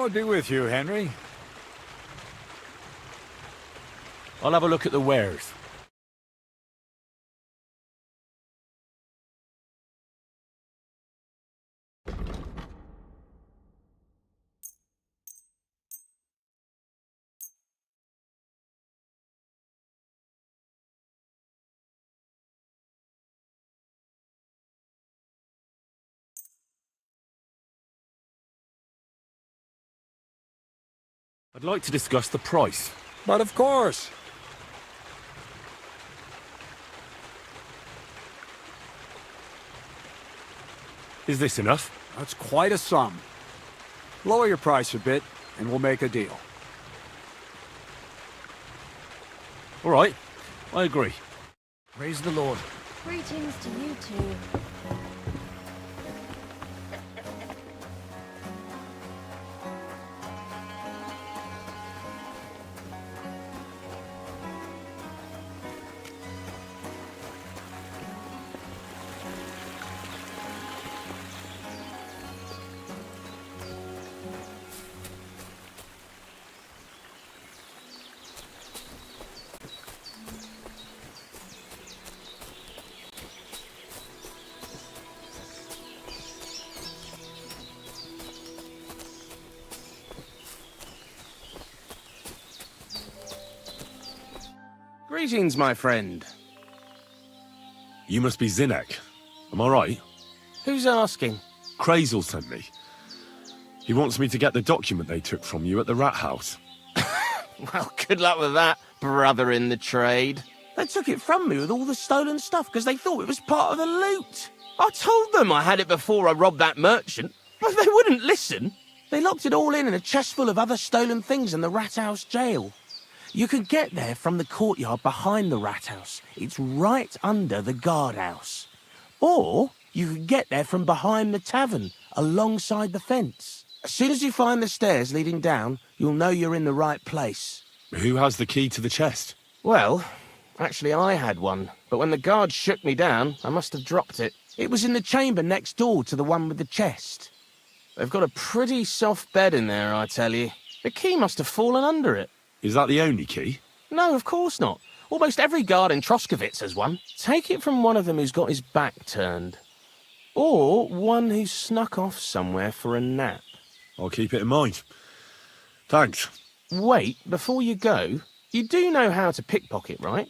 God be with you, Henry. I'll have a look at the wares. I'd like to discuss the price. But of course. Is this enough? That's quite a sum. Lower your price a bit, and we'll make a deal. All right, I agree. Praise the Lord. Greetings to you too. Greetings, my friend. You must be Zinnek. Am I right? Who's asking? Crazel sent me. He wants me to get the document they took from you at the rat house. Well, good luck with that, brother in the trade. They took it from me with all the stolen stuff because they thought it was part of the loot. I told them I had it before I robbed that merchant, but they wouldn't listen. They locked it all in a chest full of other stolen things in the rat house jail. You can get there from the courtyard behind the rat house. It's right under the guardhouse. Or you can get there from behind the tavern, alongside the fence. As soon as you find the stairs leading down, you'll know you're in the right place. Who has the key to the chest? Well, actually I had one, but when the guards shook me down, I must have dropped it. It was in the chamber next door to the one with the chest. They've got a pretty soft bed in there, I tell you. The key must have fallen under it. Is that the only key? No, of course not. Almost every guard in Troskowitz has one. Take it from one of them who's got his back turned. Or one who snuck off somewhere for a nap. I'll keep it in mind. Thanks. Wait, before you go, you do know how to pickpocket, right?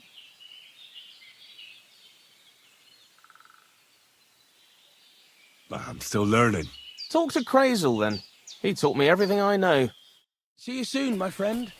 I'm still learning. Talk to Crazel, then. He taught me everything I know. See you soon, my friend.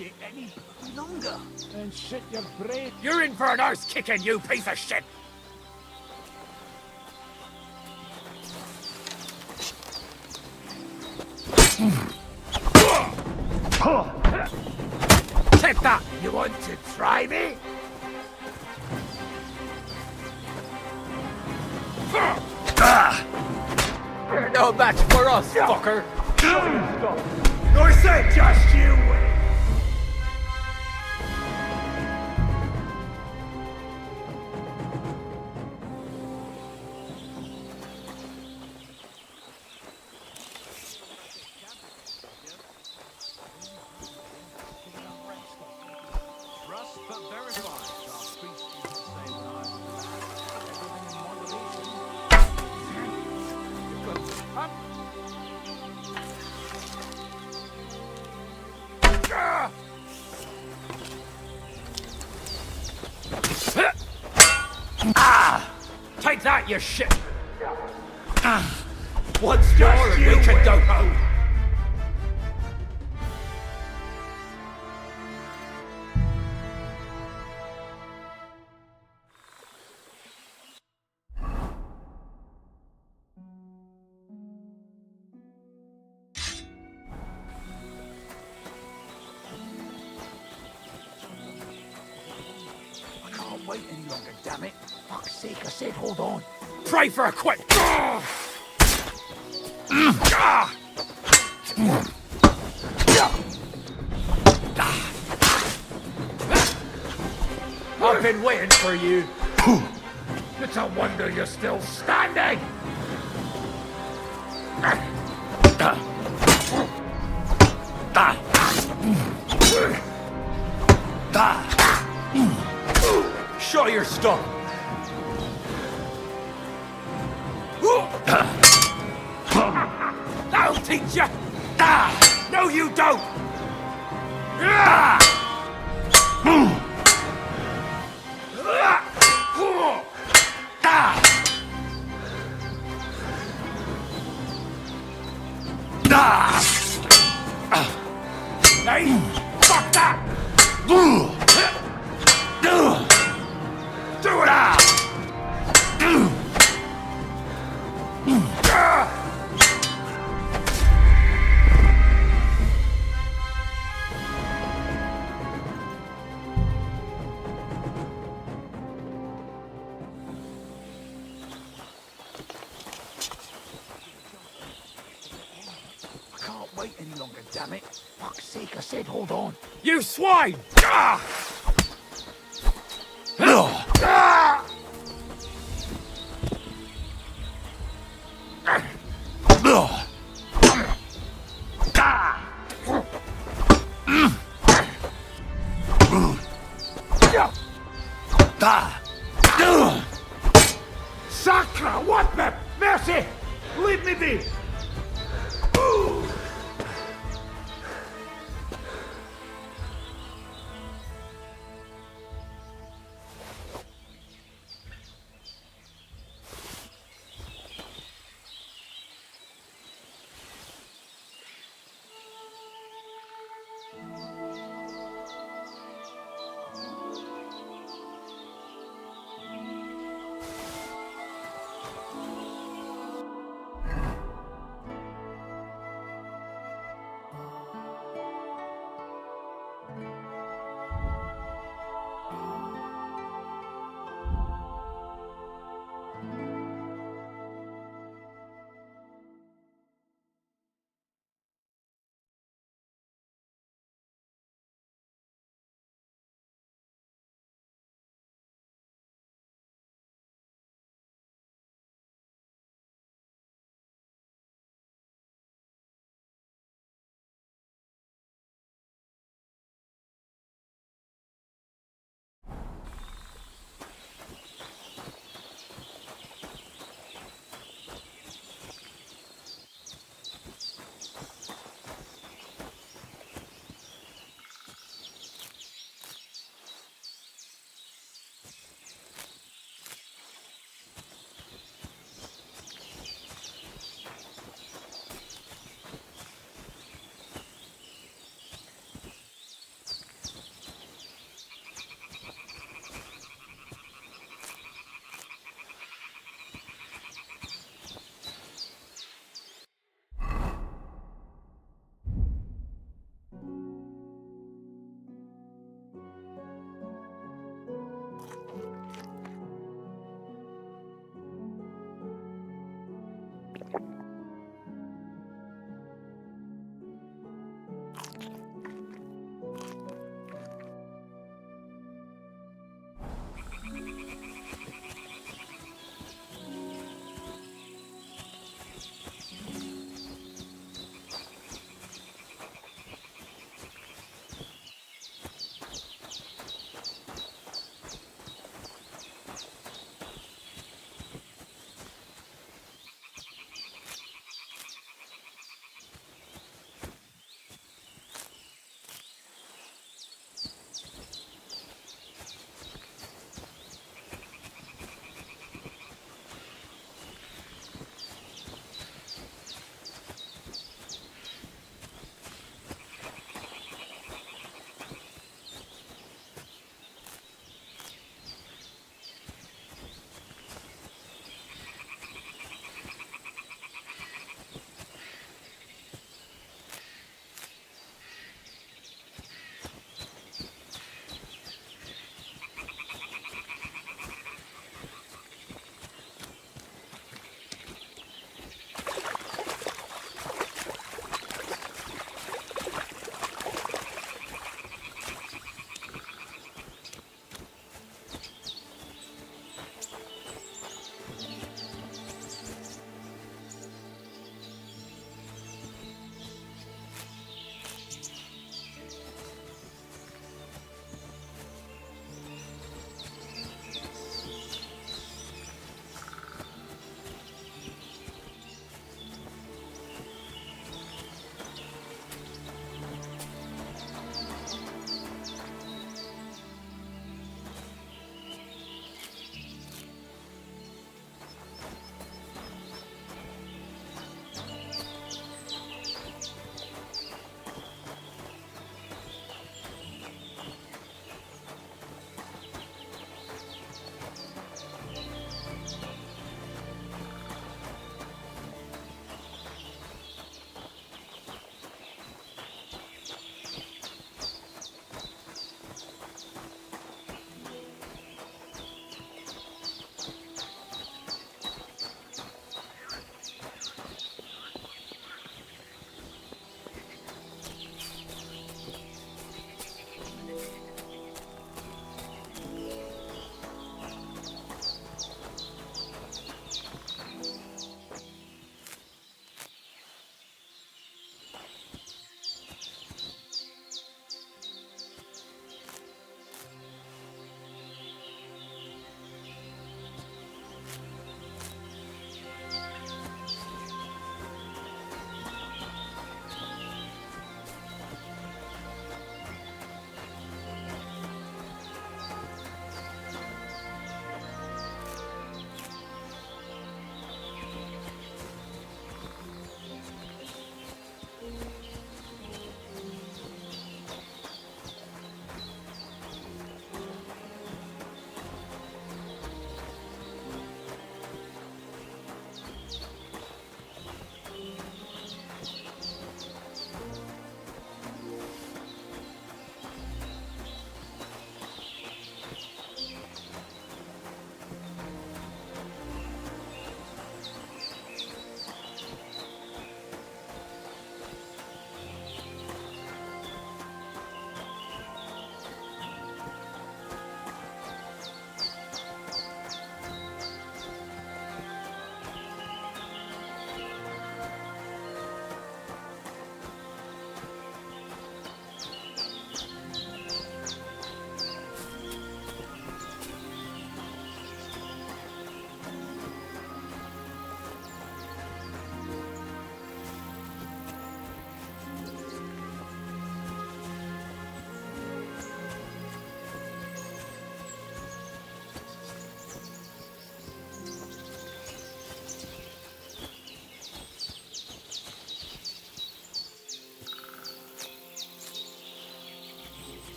it any longer. And shit your brain. You're in for an arse kicking, you piece of shit! Take that! You want to try me? You're no match for us, fucker! I said just you win! Take that, you shit! Once more and we can go home! I can't wait any longer, damn it! Fuck's sake, I said hold on. Pray for a quick. I've been waiting for you. It's a wonder you're still standing. Show your stuff. I'll teach you! No, you don't! Hey, fuck that! Do it! damn it. Fuck's sake, I said hold on. You swine! Sacra, what the? Mercy! Leave me be!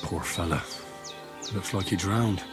Poor fella. Looks like he drowned.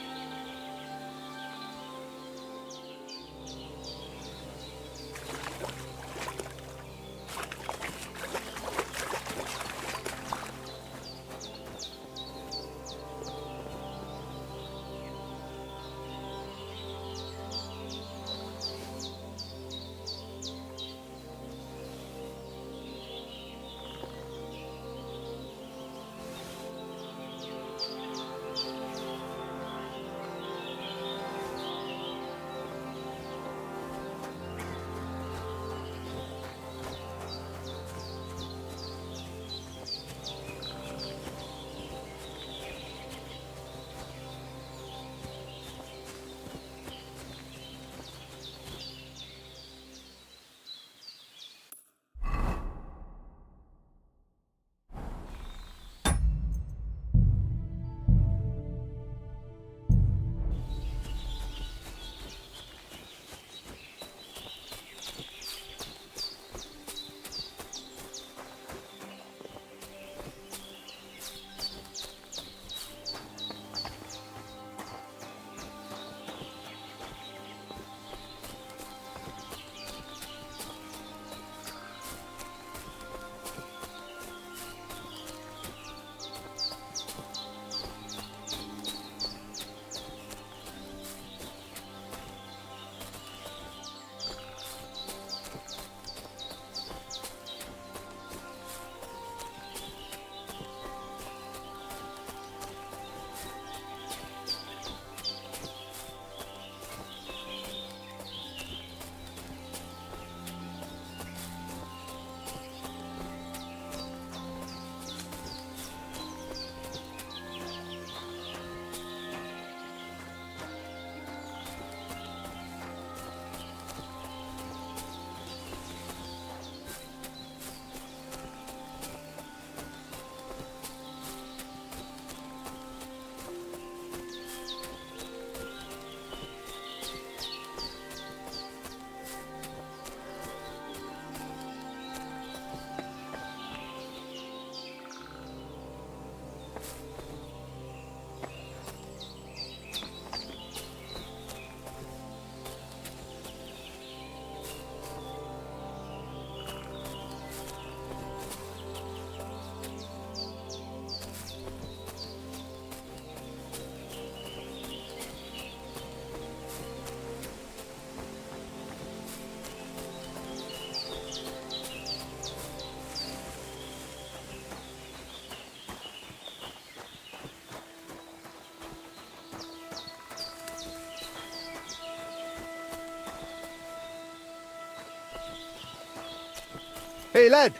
Hey lad,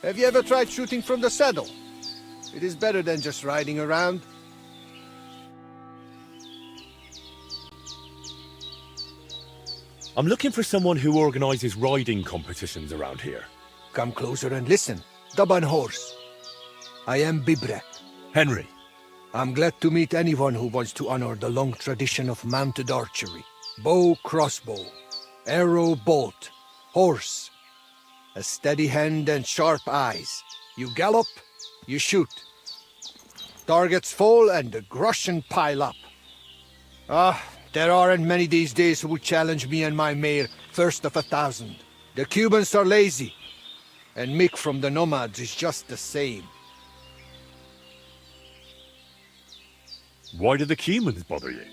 have you ever tried shooting from the saddle? It is better than just riding around. I'm looking for someone who organises riding competitions around here. Come closer and listen. Daban horse. I am Bibrek. Henry. I'm glad to meet anyone who wants to honor the long tradition of mounted archery. Bow, crossbow, arrow, bolt, horse. A steady hand and sharp eyes. You gallop, you shoot. Targets fall and the groschen pile up. There aren't many these days who would challenge me and my mare first of 1,000. The Cubans are lazy, and Mick from the Nomads is just the same. Why do the Cumans bother you?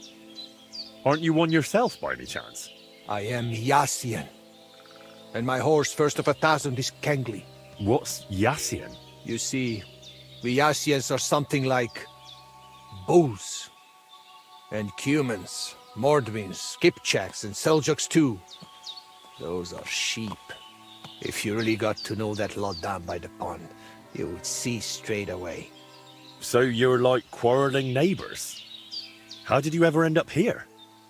Aren't you one yourself by any chance? I am Yassian, and my horse first of 1,000 is Kengli. What's Yassian? You see, we Yassians are something like bulls, and Cumans, Mordvins, Skipchaks, and Seljuks too. Those are sheep. If you really got to know that lot down by the pond, you would see straight away. So you're like quarrelling neighbours? How did you ever end up here?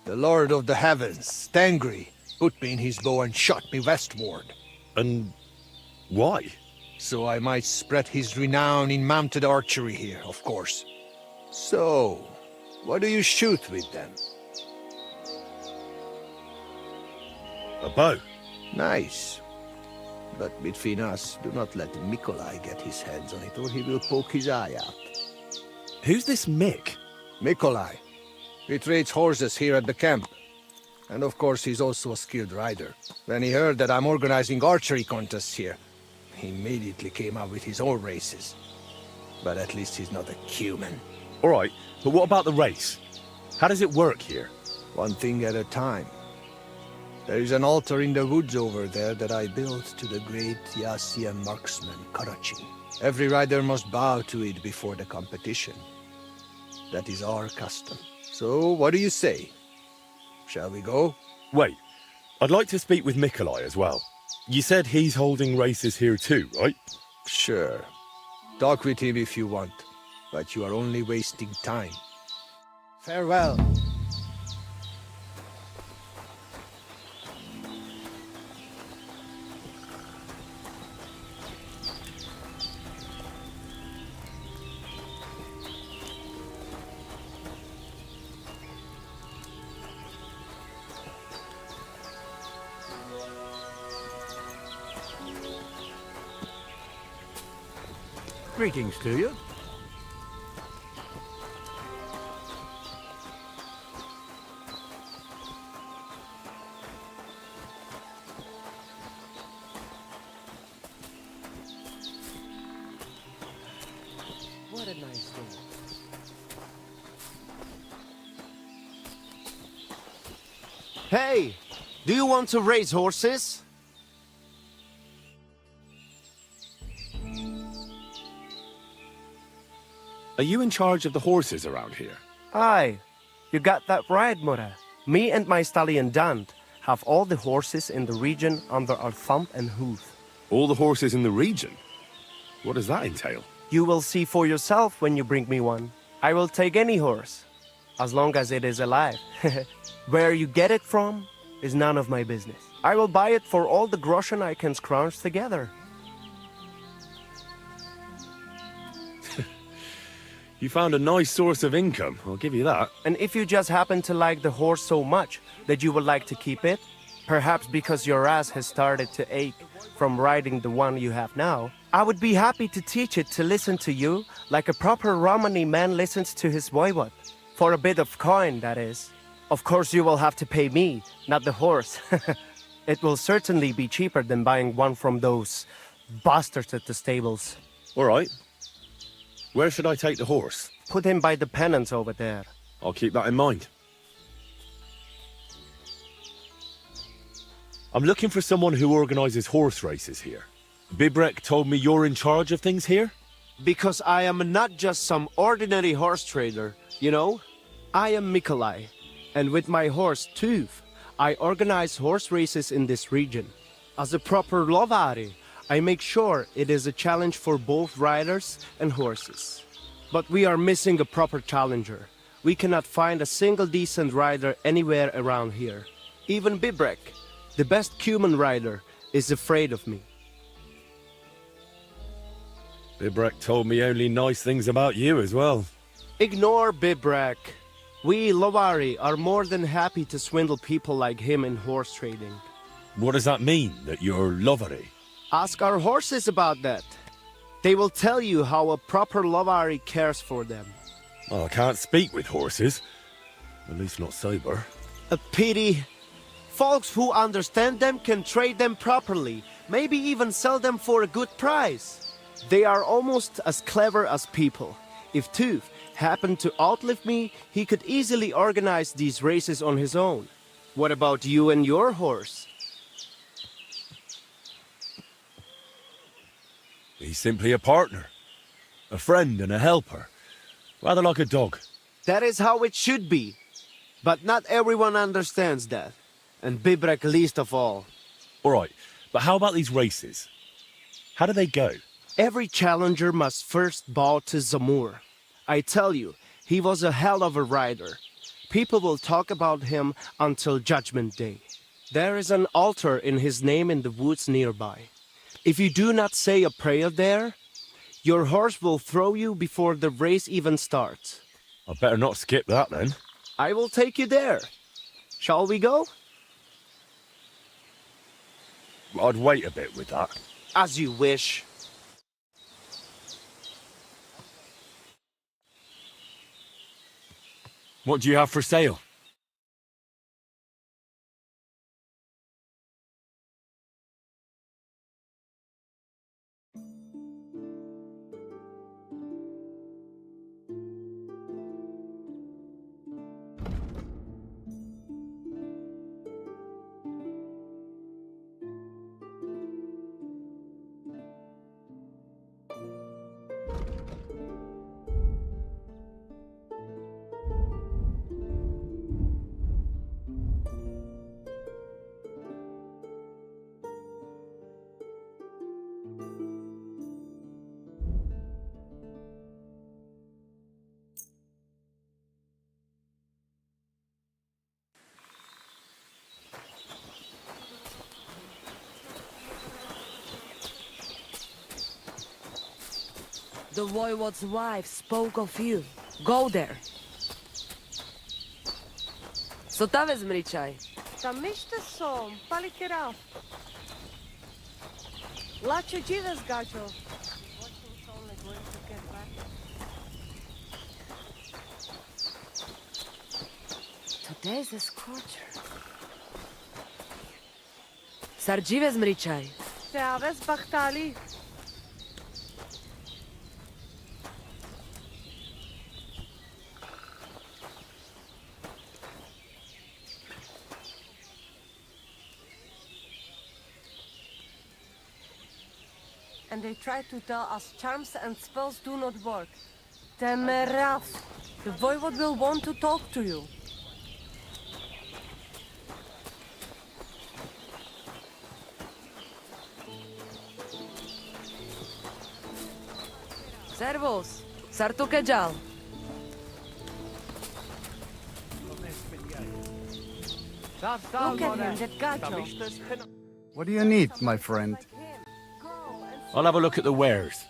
The Lord of the Heavens, Tangri, put me in his bow and shot me westward. And why? So I might spread his renown in mounted archery here, of course. So, what do you shoot with then? A bow. Nice. But between us, do not let Mikolai get his hands on it, or he will poke his eye out. Who's this Mick? Nikolai. He trades horses here at the camp. And of course, he's also a skilled rider. When he heard that I'm organizing archery contests here, he immediately came up with his own races. But at least he's not a human. All right, but what about the race? How does it work here? One thing at a time. There is an altar in the woods over there that I built to the great Yassian marksman Karachin. Every rider must bow to it before the competition. That is our custom. So, what do you say? Shall we go? Wait, I'd like to speak with Nikolai as well. You said he's holding races here too, right? Sure. Talk with him if you want, but you are only wasting time. Farewell. Greetings to you. What a nice day. Hey! Do you want to race horses? Are you in charge of the horses around here? Aye, you got that right, Mura. Me and my stallion Dant have all the horses in the region under our thumb and hoof. All the horses in the region? What does that entail? You will see for yourself when you bring me one. I will take any horse, as long as it is alive. Where you get it from is none of my business. I will buy it for all the groschen I can scrounge together. You found a nice source of income, I'll give you that. And if you just happen to like the horse so much that you would like to keep it, perhaps because your ass has started to ache from riding the one you have now, I would be happy to teach it to listen to you like a proper Romani man listens to his voivod. For a bit of coin, that is. Of course you will have to pay me, not the horse. It will certainly be cheaper than buying one from those bastards at the stables. All right. Where should I take the horse? Put him by the pennants over there. I'll keep that in mind. I'm looking for someone who organizes horse races here. Bibrek told me you're in charge of things here? Because I am not just some ordinary horse trader, you know? I am Mikolai, and with my horse Tuv, I organize horse races in this region. As a proper lovari, I make sure it is a challenge for both riders and horses. But we are missing a proper challenger. We cannot find a single decent rider anywhere around here. Even Bibrek, the best human rider, is afraid of me. Bibrek told me only nice things about you as well. Ignore Bibrek. We lovari are more than happy to swindle people like him in horse trading. What does that mean, that you're lovery? Ask our horses about that. They will tell you how a proper lovari cares for them. Well, I can't speak with horses. At least not sober. A pity. Folks who understand them can trade them properly, maybe even sell them for a good price. They are almost as clever as people. If Tuv happened to outlive me, he could easily organize these races on his own. What about you and your horse? He's simply a partner. A friend and a helper. Rather like a dog. That is how it should be. But not everyone understands that. And Bibrek least of all. All right, but how about these races? How do they go? Every challenger must first bow to Zamur. I tell you, he was a hell of a rider. People will talk about him until Judgment Day. There is an altar in his name in the woods nearby. If you do not say a prayer there, your horse will throw you before the race even starts. I better not skip that then. I will take you there. Shall we go? I'd wait a bit with that. As you wish. What do you have for sale? The Voivode's wife spoke of you. Go there. Co ta vezmričaj? Tam niște som, palikera. Lače žives, gačo. Today's a scorcher. Sarđi vezmričaj. Te aves bahtali. And they try to tell us charms and spells do not work. Temerav. The voivode will want to talk to you. Servus. Sartu keđal. Look at him, that gacho. What do you need, my friend? I'll have a look at the wares.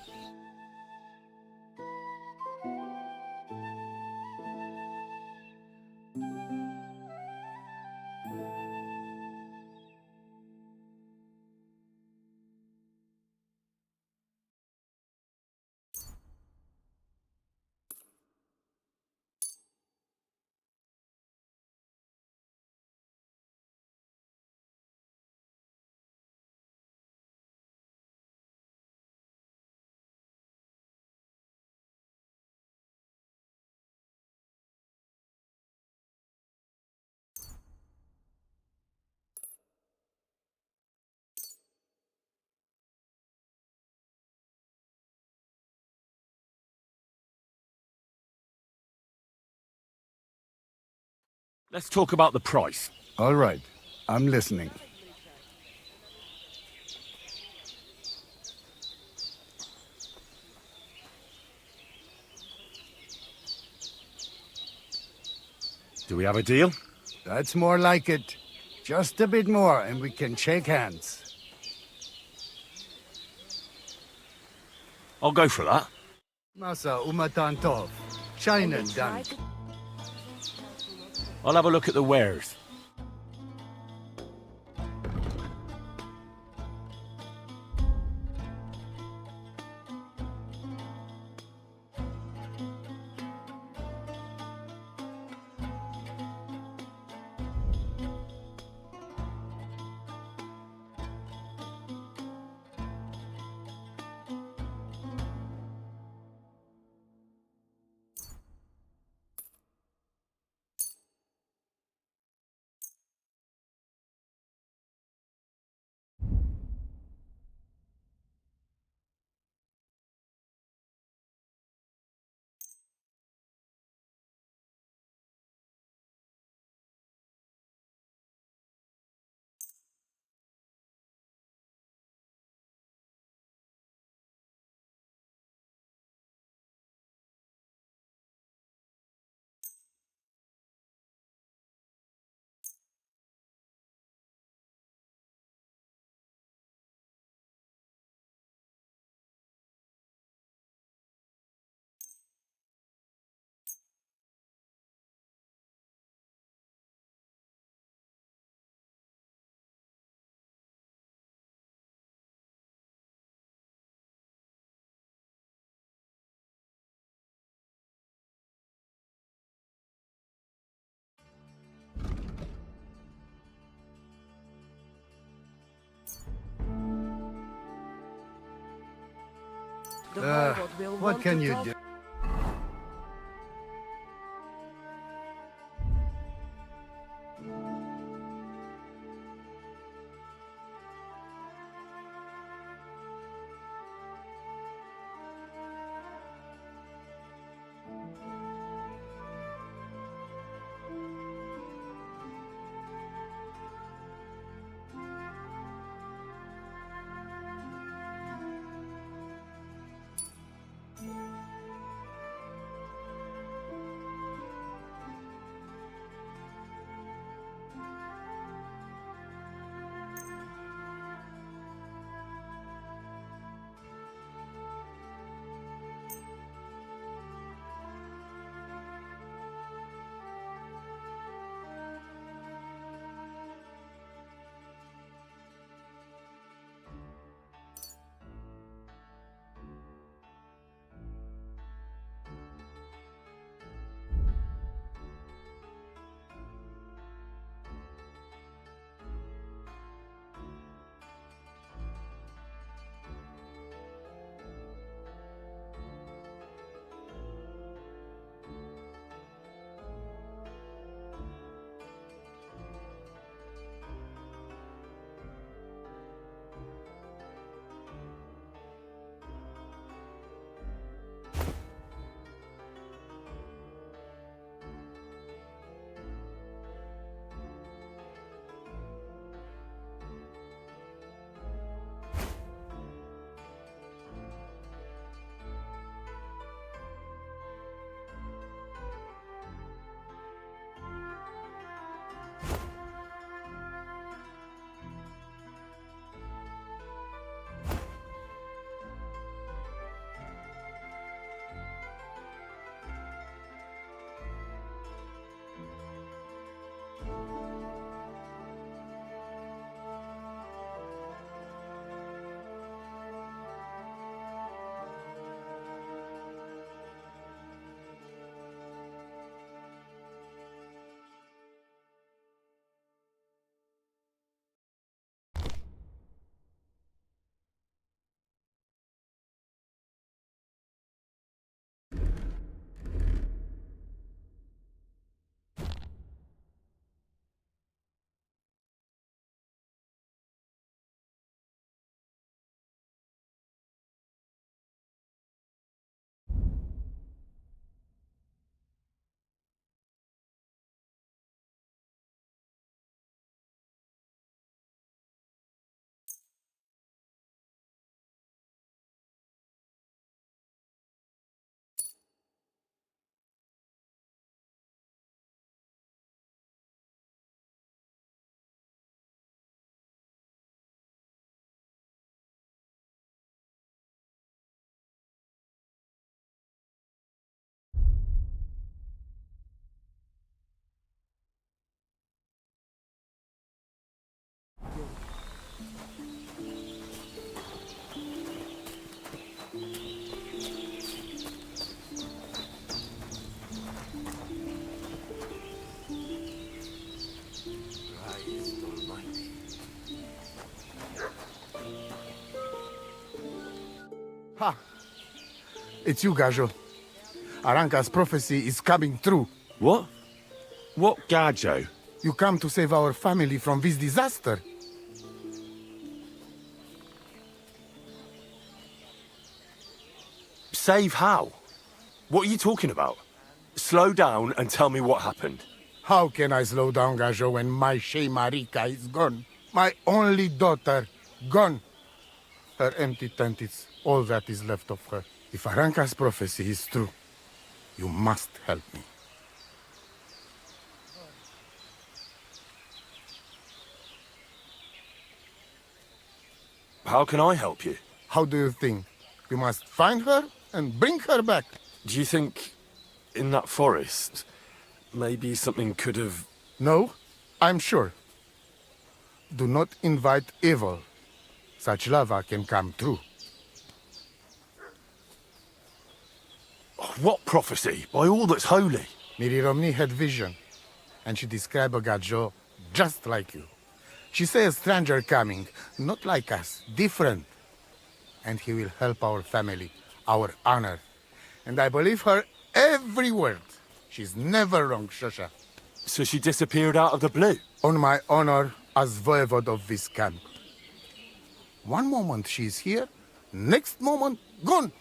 Let's talk about the price. All right, I'm listening. Do we have a deal? That's more like it. Just a bit more and we can shake hands. I'll go for that. Masa umatantov. China done. I'll have a look at the wares. The voivod will what want can to you talk do? Ha! It's you, Gajo. Aranka's prophecy is coming true. What? What Gajo? You come to save our family from this disaster. Save how? What are you talking about? Slow down and tell me what happened. How can I slow down, Gajo, when my Shea Marika is gone? My only daughter, gone. Her empty tent is all that is left of her. If Aranka's prophecy is true, you must help me. How can I help you? How do you think? You must find her and bring her back. Do you think in that forest, maybe something could have... No, I'm sure. Do not invite evil. Such lava can come true. What prophecy? By all that's holy. Miri Romney had vision, and she described a Gajo just like you. She said a stranger coming, not like us, different. And he will help our family. our honor. And I believe her every word. She's never wrong, Shosha. So she disappeared out of the blue? On my honor as voivode of this camp. One moment she's here, next moment gone.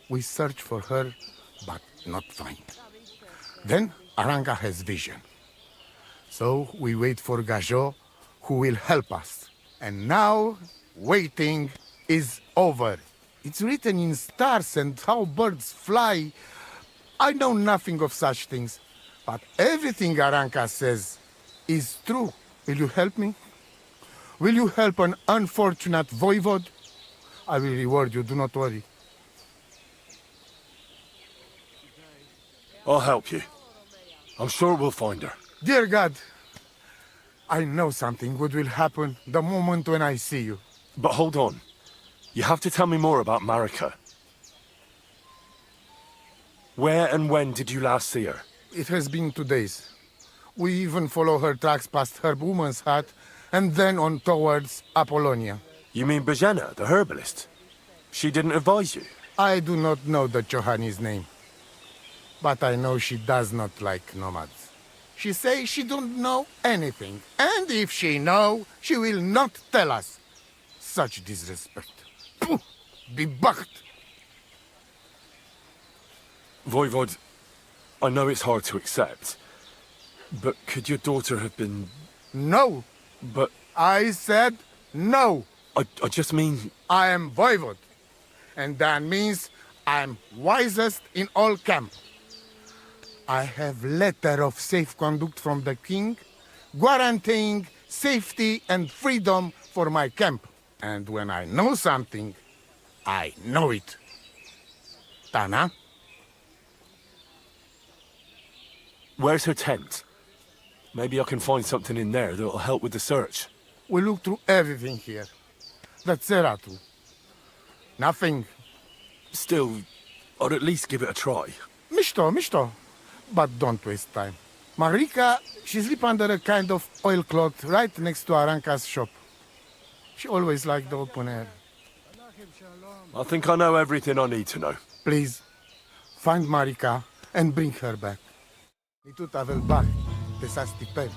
We search for her, but not find. Then Aranka has vision. So we wait for Gajo, who will help us. And now, waiting is over. It's written in stars and how birds fly. I know nothing of such things, but everything Aranka says is true. Will you help me? Will you help an unfortunate voivode? I will reward you, do not worry. I'll help you. I'm sure we'll find her. Dear God, I know something good will happen the moment when I see you. But hold on. You have to tell me more about Marika. Where and when did you last see her? It has been 2 days. We even follow her tracks past her woman's hut and then on towards Apollonia. You mean Bojana, the herbalist? She didn't advise you? I do not know the Johani's name, but I know she does not like nomads. She says she don't know anything, and if she know, she will not tell us. Such disrespect. Pooh! Be bucked! Voivod, I know it's hard to accept, but could your daughter have been... No! But... I said no! I just mean... I am voivode, and that means I'm wisest in all camp. I have letter of safe conduct from the king, guaranteeing safety and freedom for my camp. And when I know something, I know it. Tana? Where's her tent? Maybe I can find something in there that'll help with the search. We look through everything here. The Tseratu. Nothing. Still, I'd at least give it a try. Mishto. But don't waste time. Marika, she sleep under a kind of oilcloth right next to Aranka's shop. She always liked the open air. I think I know everything I need to know. Please, find Marika and bring her back. Nitut avel bar, tesasti pen.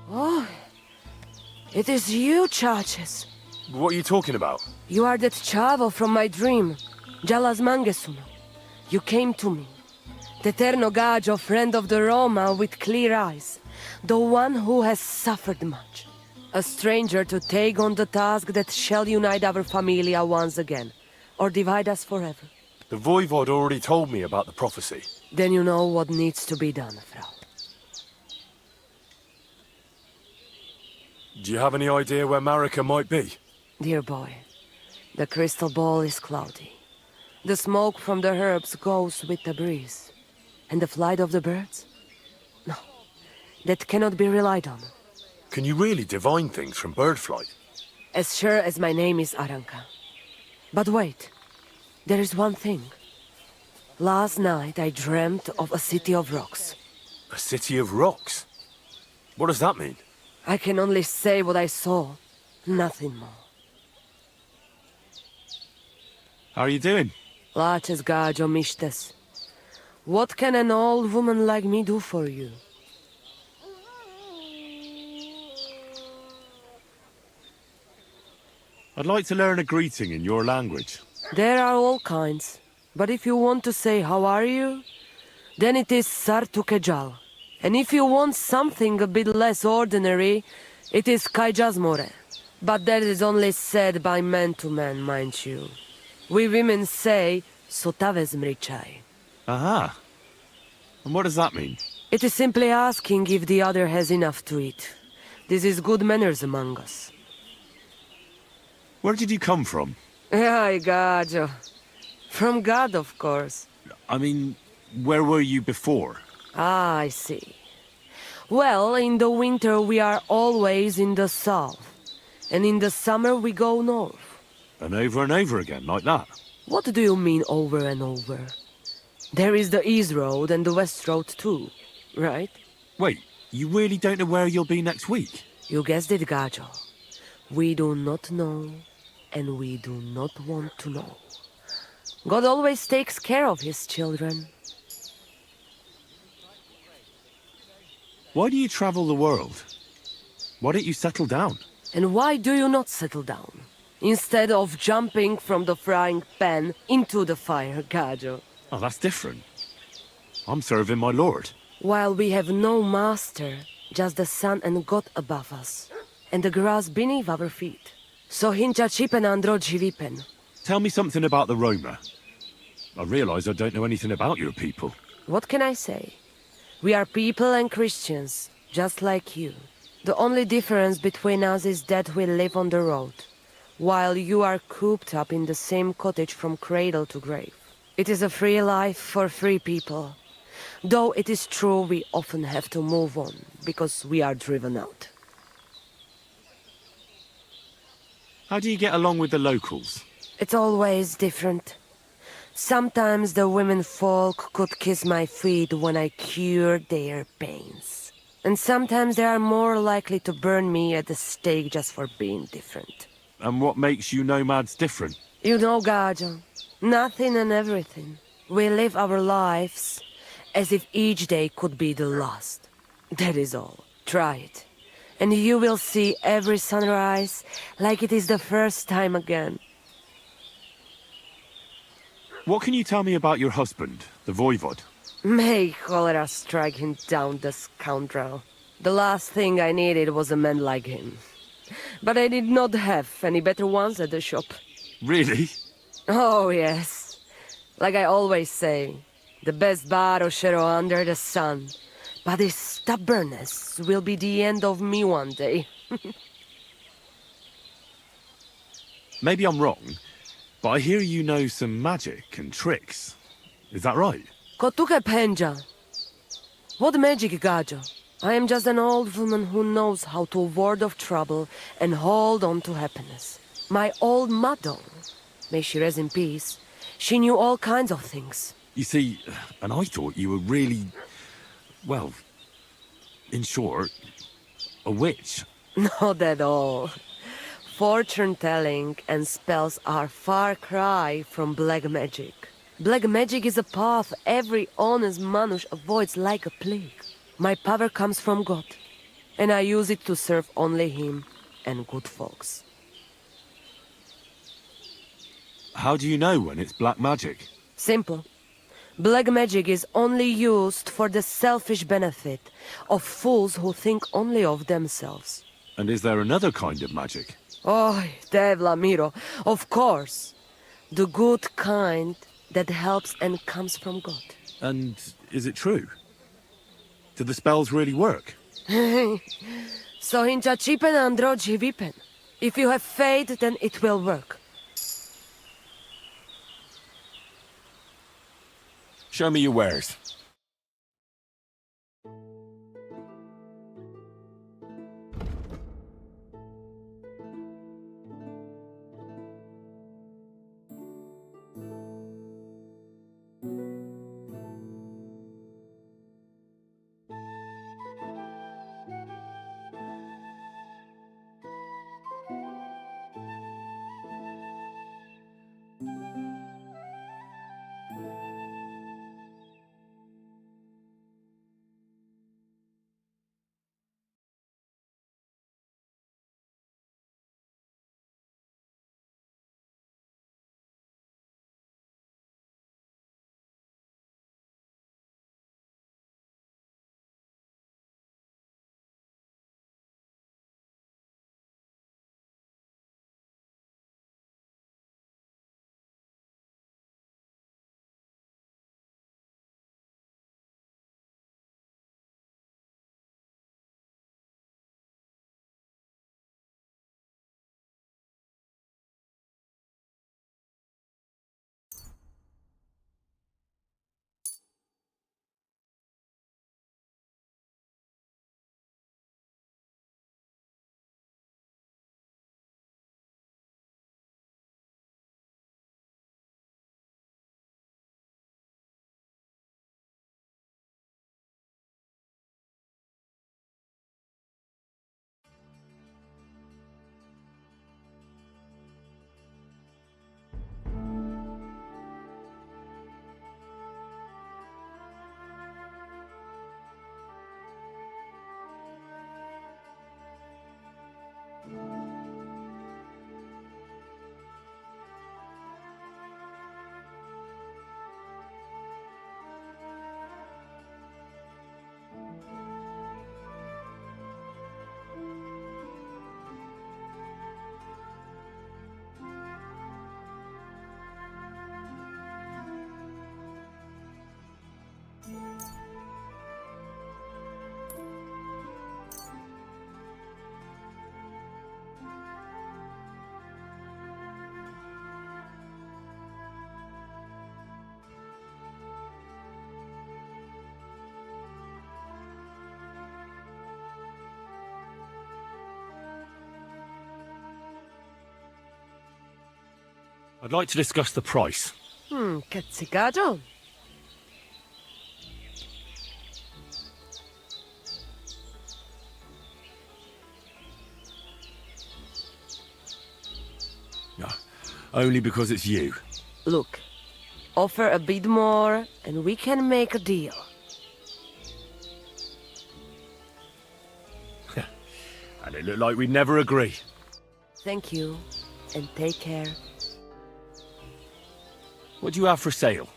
Oh, it is you, Charges. What are you talking about? You are that chavo from my dream, Jalas Mangesuno. You came to me, the Ternogajo friend of the Roma with clear eyes, the one who has suffered much. A stranger to take on the task that shall unite our familia once again, or divide us forever. The Voivod already told me about the prophecy. Then you know what needs to be done, Frau. Do you have any idea where Marika might be? Dear boy, the crystal ball is cloudy. The smoke from the herbs goes with the breeze. And the flight of the birds? No, that cannot be relied on. Can you really divine things from bird flight? As sure as my name is Aranka. But wait, there is one thing. Last night I dreamt of a city of rocks. A city of rocks? What does that mean? I can only say what I saw, nothing more. How are you doing? Laches gajo mishtes. What can an old woman like me do for you? I'd like to learn a greeting in your language. There are all kinds. But if you want to say how are you, then it is Sartukejal. And if you want something a bit less ordinary, it is Kaijazmore. But that is only said by man to man, mind you. We women say, Sotavez mrichai. Aha. And what does that mean? It is simply asking if the other has enough to eat. This is good manners among us. Where did you come from? Ay, gajo. From God, of course. I mean, where were you before? Ah, I see. Well, in the winter we are always in the south. And in the summer we go north. And over again, like that? What do you mean over and over? There is the East Road and the West Road too, right? Wait, you really don't know where you'll be next week? You guessed it, Gajo. We do not know, and we do not want to know. God always takes care of his children. Why do you travel the world? Why don't you settle down? And why do you not settle down? Instead of jumping from the frying pan into the fire, Gajo. Oh, that's different. I'm serving my lord. While we have no master, just the sun and God above us, and the grass beneath our feet. So hincha chipen andro jivipen. Tell me something about the Roma. I realise I don't know anything about your people. What can I say? We are people and Christians, just like you. The only difference between us is that we live on the road, while you are cooped up in the same cottage from cradle to grave. It is a free life for free people. Though it is true we often have to move on, because we are driven out. How do you get along with the locals? It's always different. Sometimes the women folk could kiss my feet when I cured their pains. And sometimes they are more likely to burn me at the stake just for being different. And what makes you nomads different? You know, Gajo, nothing and everything. We live our lives as if each day could be the last. That is all. Try it. And you will see every sunrise like it is the first time again. What can you tell me about your husband, the voivod? May cholera strike him down, the scoundrel. The last thing I needed was a man like him. But I did not have any better ones at the shop. Really? Oh, yes. Like I always say, the best baroshero under the sun. But his stubbornness will be the end of me one day. Maybe I'm wrong, but I hear you know some magic and tricks. Is that right? Kotuke Penja. What magic, Gajo? I am just an old woman who knows how to ward off trouble and hold on to happiness. My old mother, may she rest in peace, she knew all kinds of things. You see, and I thought you were really, well, in short, a witch. Not at all. Fortune-telling and spells are far cry from black magic. Black magic is a path every honest manush avoids like a plague. My power comes from God, and I use it to serve only him and good folks. How do you know when it's black magic? Simple. Black magic is only used for the selfish benefit of fools who think only of themselves. And is there another kind of magic? Oh, Devla Miro, of course. The good kind that helps and comes from God. And is it true? Do the spells really work? So hincha chipen andro jivipen. If you have faith, then it will work. Show me your wares. I'd like to discuss the price. Cazzicaggio. No, only because it's you. Look, offer a bit more and we can make a deal. And it looked like we'd never agree. Thank you, and take care. What do you have for sale?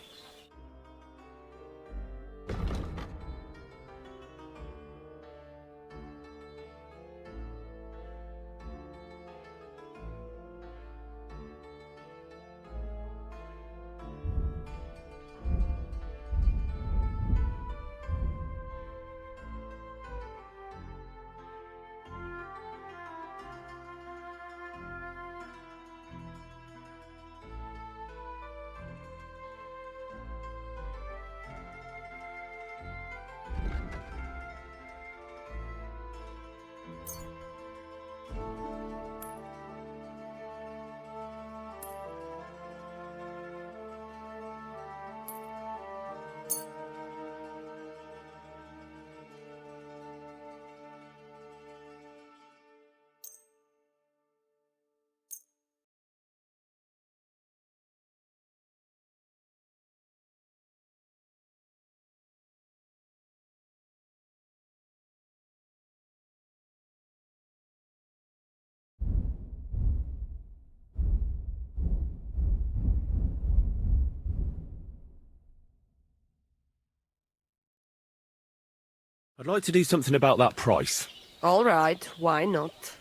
I'd like to do something about that price. All right, why not?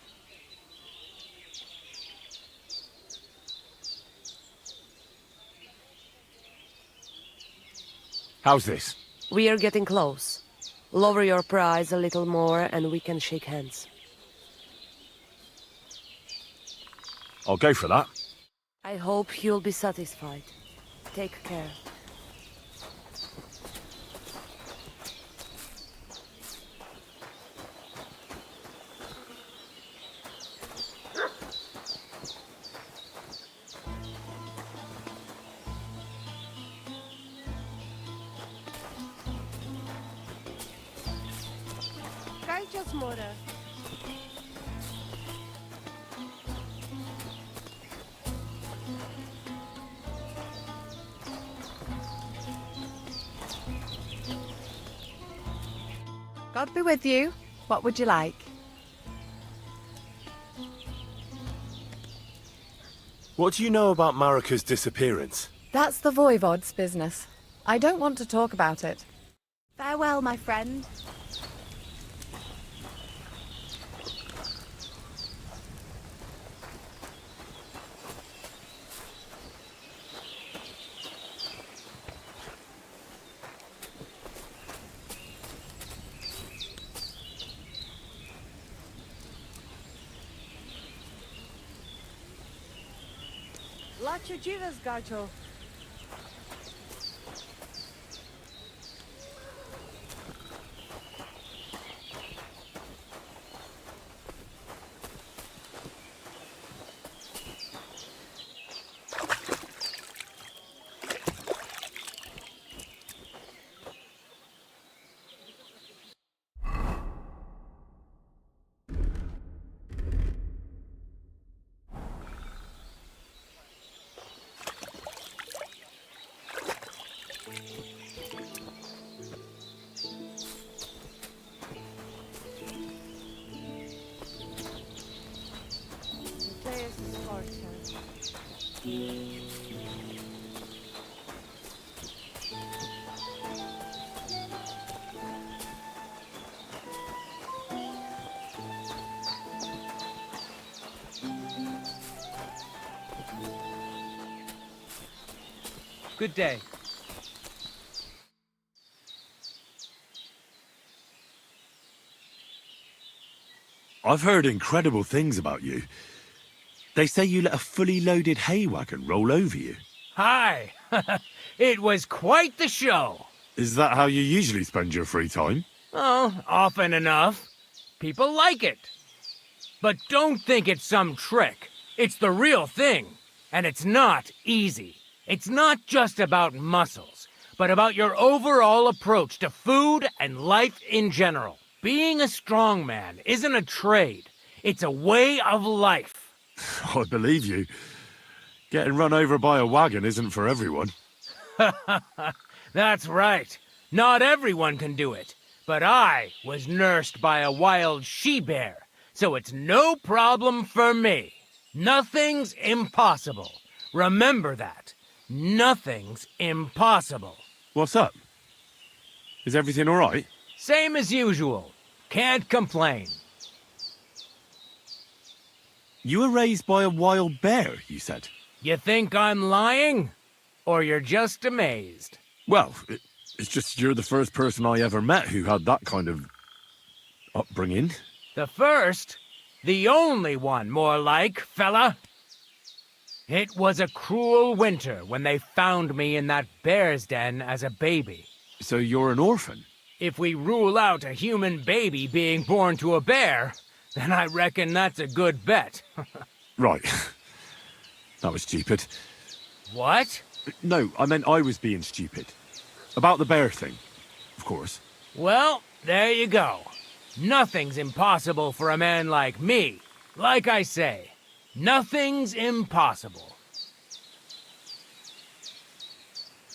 How's this? We are getting close. Lower your price a little more and we can shake hands. I'll go for that. I hope you'll be satisfied. Take care. God be with you. What would you like? What do you know about Marika's disappearance? That's the Voivod's business. I don't want to talk about it. Farewell, my friend. Lacie dziwę, Gacio. Good day. I've heard incredible things about you. They say you let a fully loaded hay wagon roll over you. Hi! It was quite the show. Is that how you usually spend your free time? Oh, often enough. People like it. But don't think it's some trick. It's the real thing. And it's not easy. It's not just about muscles, but about your overall approach to food and life in general. Being a strongman isn't a trade. It's a way of life. I believe you. Getting run over by a wagon isn't for everyone. That's right. Not everyone can do it. But I was nursed by a wild she-bear, so it's no problem for me. Nothing's impossible. Remember that. Nothing's impossible. What's up? Is everything all right? Same as usual. Can't complain. You were raised by a wild bear, you said. You think I'm lying? Or you're just amazed? Well, it's just you're the first person I ever met who had that kind of upbringing. The first? The only one, more like, fella. It was a cruel winter when they found me in that bear's den as a baby. So you're an orphan? If we rule out a human baby being born to a bear, then I reckon that's a good bet. Right. That was stupid. What? No, I meant I was being stupid. About the bear thing, of course. Well, there you go. Nothing's impossible for a man like me. Like I say, nothing's impossible.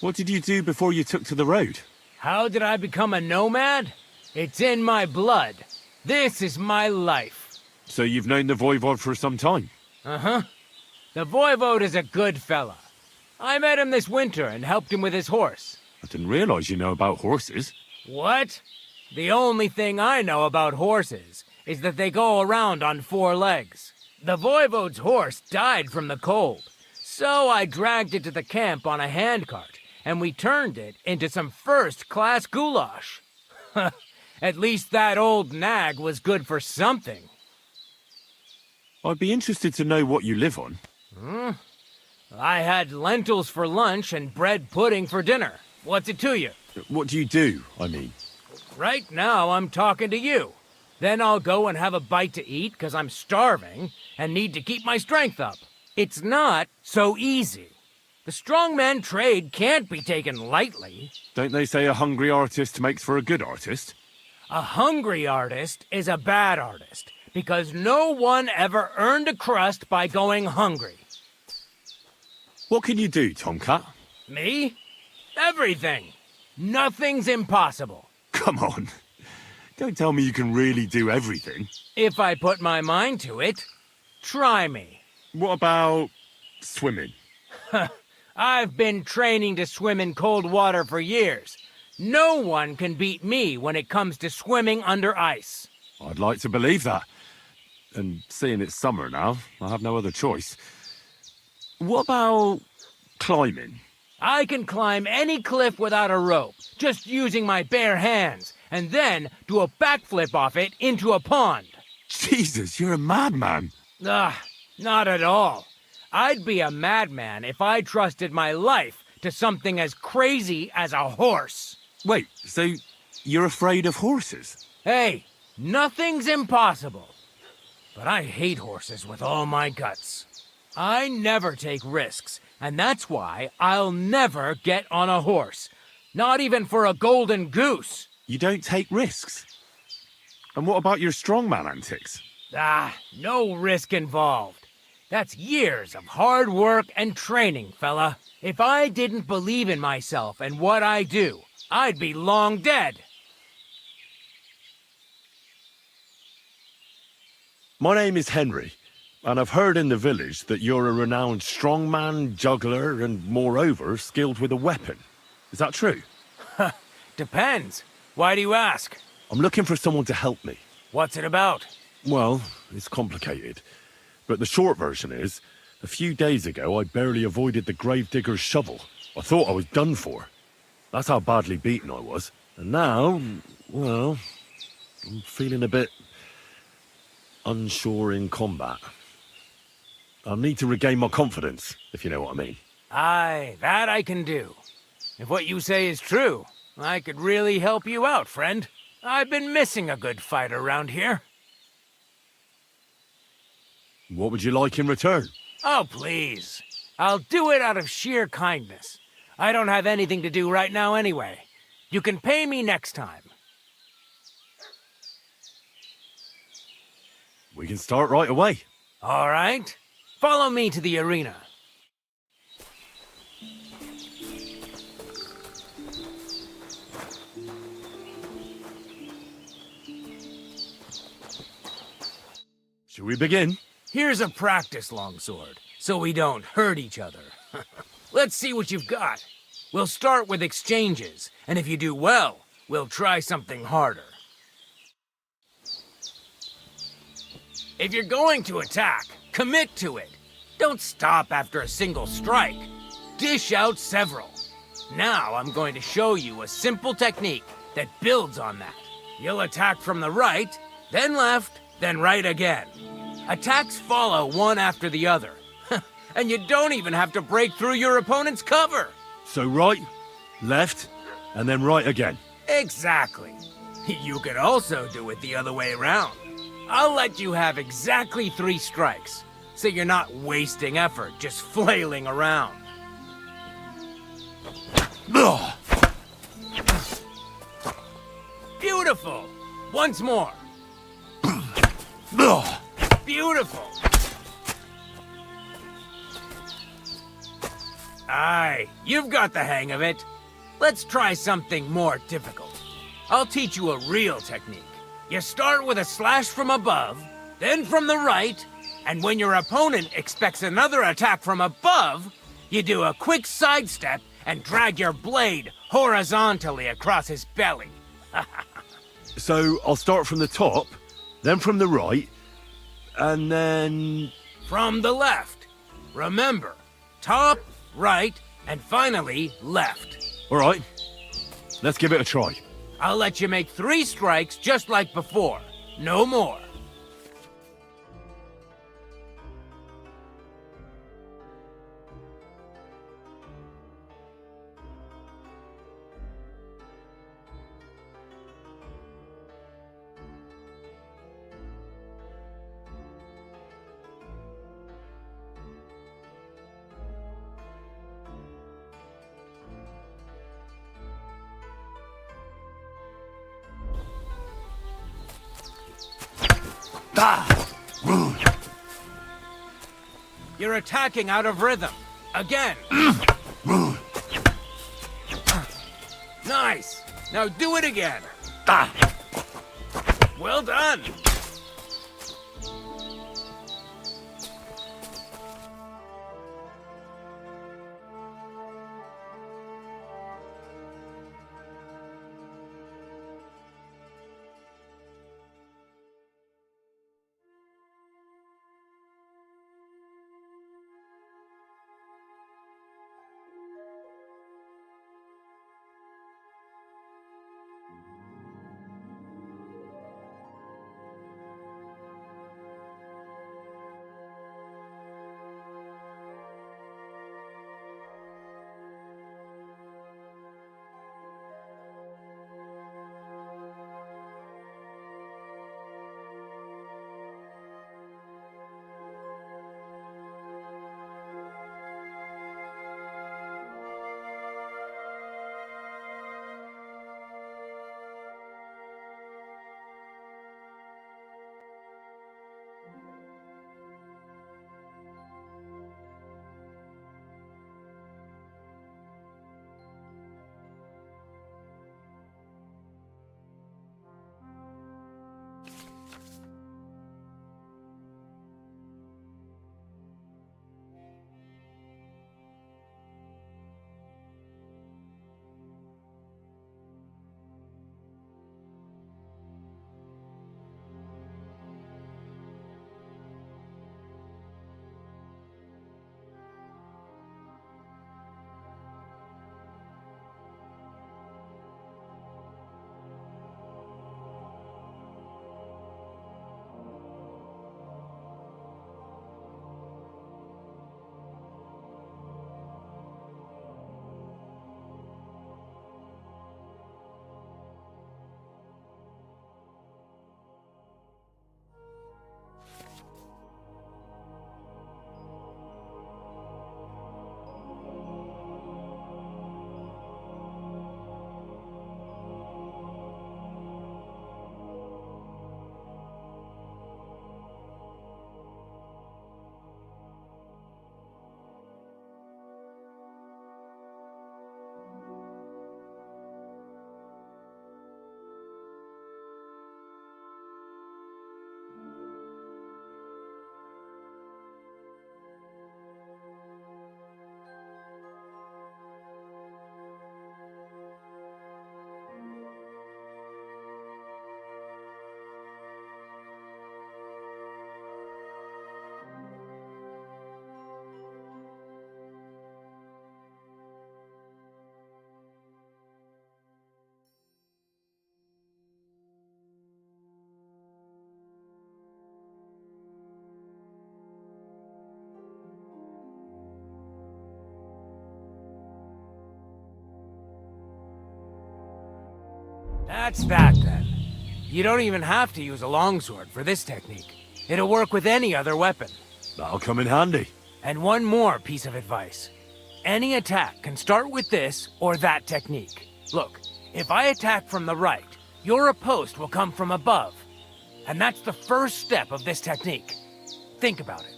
What did you do before you took to the road? How did I become a nomad? It's in my blood. This is my life. So you've known the Voivod for some time? Uh-huh. The Voivode is a good fella. I met him this winter and helped him with his horse. I didn't realize you know about horses. What? The only thing I know about horses is that they go around on 4 legs. The Voivode's horse died from the cold, so I dragged it to the camp on a handcart, and we turned it into some first-class goulash. At least that old nag was good for something. I'd be interested to know what you live on. I had lentils for lunch and bread pudding for dinner. What's it to you? What do you do, I mean? Right now, I'm talking to you. Then I'll go and have a bite to eat because I'm starving and need to keep my strength up. It's not so easy. The strongman trade can't be taken lightly. Don't they say a hungry artist makes for a good artist? A hungry artist is a bad artist because no one ever earned a crust by going hungry. What can you do, Tomcat? Me? Everything. Nothing's impossible. Come on. Don't tell me you can really do everything. If I put my mind to it, try me. What about swimming? I've been training to swim in cold water for years. No one can beat me when it comes to swimming under ice. I'd like to believe that. And seeing it's summer now, I have no other choice. What about climbing? I can climb any cliff without a rope, just using my bare hands, and then do a backflip off it into a pond. Jesus, you're a madman. Not at all. I'd be a madman if I trusted my life to something as crazy as a horse. Wait, so you're afraid of horses? Hey, nothing's impossible. But I hate horses with all my guts. I never take risks, and that's why I'll never get on a horse. Not even for a golden goose. You don't take risks? And what about your strongman antics? No risk involved. That's years of hard work and training, fella. If I didn't believe in myself and what I do, I'd be long dead. My name is Henry, and I've heard in the village that you're a renowned strongman, juggler, and moreover, skilled with a weapon. Is that true? Depends. Why do you ask? I'm looking for someone to help me. What's it about? Well, it's complicated. But the short version is, a few days ago I barely avoided the gravedigger's shovel. I thought I was done for. That's how badly beaten I was. And now, well, I'm feeling a bit unsure in combat. I'll need to regain my confidence, if you know what I mean. Aye, that I can do. If what you say is true, I could really help you out, friend. I've been missing a good fight around here. What would you like in return? Oh, please. I'll do it out of sheer kindness. I don't have anything to do right now anyway. You can pay me next time. We can start right away. All right. Follow me to the arena. Should we begin? Here's a practice longsword, so we don't hurt each other. Let's see what you've got. We'll start with exchanges, and if you do well, we'll try something harder. If you're going to attack, commit to it. Don't stop after a single strike. Dish out several. Now I'm going to show you a simple technique that builds on that. You'll attack from the right, then left, then right again. Attacks follow one after the other. And you don't even have to break through your opponent's cover. So right, left, and then right again. Exactly. You could also do it the other way around. I'll let you have exactly 3 strikes, so you're not wasting effort just flailing around. Beautiful! Once more. Beautiful! Aye, you've got the hang of it. Let's try something more difficult. I'll teach you a real technique. You start with a slash from above, then from the right, and when your opponent expects another attack from above, you do a quick sidestep and drag your blade horizontally across his belly. So I'll start from the top, then from the right, and then... From the left. Remember, top, right, and finally left. All right, let's give it a try. I'll let you make 3 strikes just like before. No more. You're attacking out of rhythm. Again. Nice. Now do it again. Well done. That's that, then. You don't even have to use a longsword for this technique. It'll work with any other weapon. That'll come in handy. And one more piece of advice. Any attack can start with this or that technique. Look, if I attack from the right, your riposte will come from above. And that's the first step of this technique. Think about it.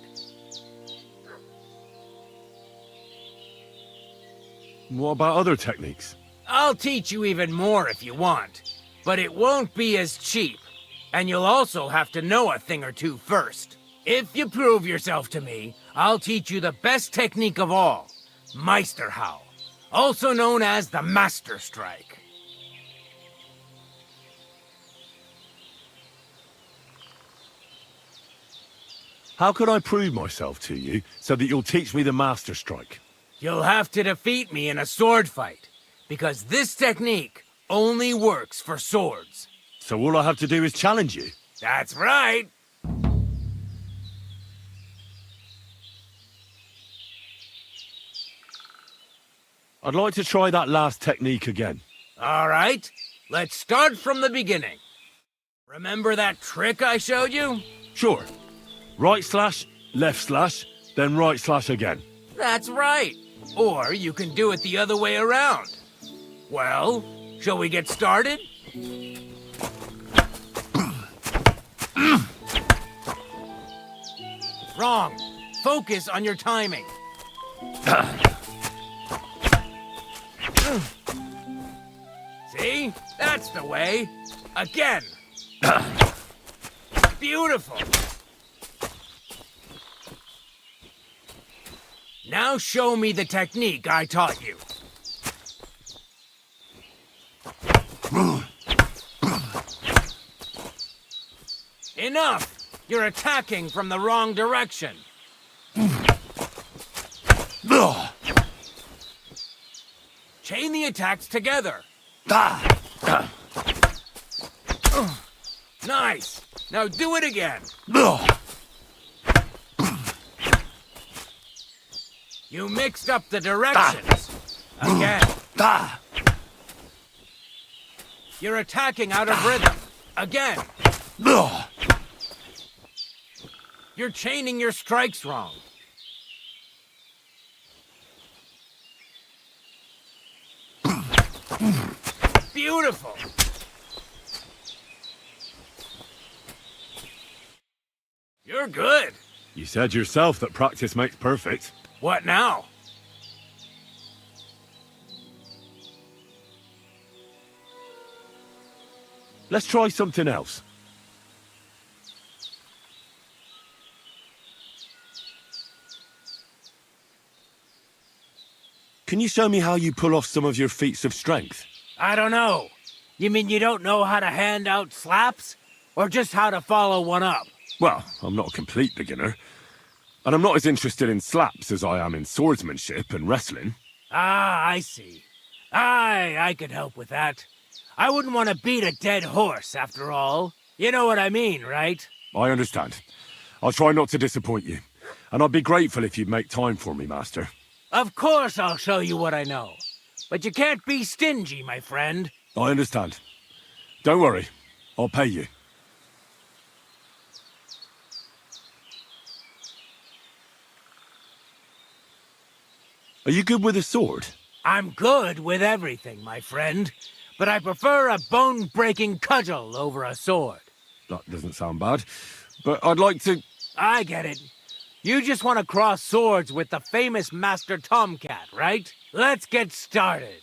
What about other techniques? I'll teach you even more if you want. But it won't be as cheap. And you'll also have to know a thing or two first. If you prove yourself to me, I'll teach you the best technique of all. Meisterhau. Also known as the Master Strike. How can I prove myself to you so that you'll teach me the Master Strike? You'll have to defeat me in a sword fight. Because this technique only works for swords. So all I have to do is challenge you? That's right. I'd like to try that last technique again. All right, let's start from the beginning. Remember that trick I showed you? Sure. Right slash, left slash, then right slash again. That's right. Or you can do it the other way around. Well, shall we get started? Wrong. Focus on your timing. See? That's the way. Again. Beautiful. Now show me the technique I taught you. Enough! You're attacking from the wrong direction. Chain the attacks together. Nice! Now do it again. You mixed up the directions. Again. You're attacking out of rhythm. Again. You're chaining your strikes wrong. Beautiful. You're good. You said yourself that practice makes perfect. What now? Let's try something else. Can you show me how you pull off some of your feats of strength? I don't know. You mean you don't know how to hand out slaps? Or just how to follow one up? Well, I'm not a complete beginner. And I'm not as interested in slaps as I am in swordsmanship and wrestling. Ah, I see. I could help with that. I wouldn't want to beat a dead horse, after all. You know what I mean, right? I understand. I'll try not to disappoint you. And I'd be grateful if you'd make time for me, Master. Of course I'll show you what I know. But you can't be stingy, my friend. I understand. Don't worry. I'll pay you. Are you good with a sword? I'm good with everything, my friend. But I prefer a bone-breaking cudgel over a sword. That doesn't sound bad. But I'd like to... I get it. You just want to cross swords with the famous Master Tomcat, right? Let's get started.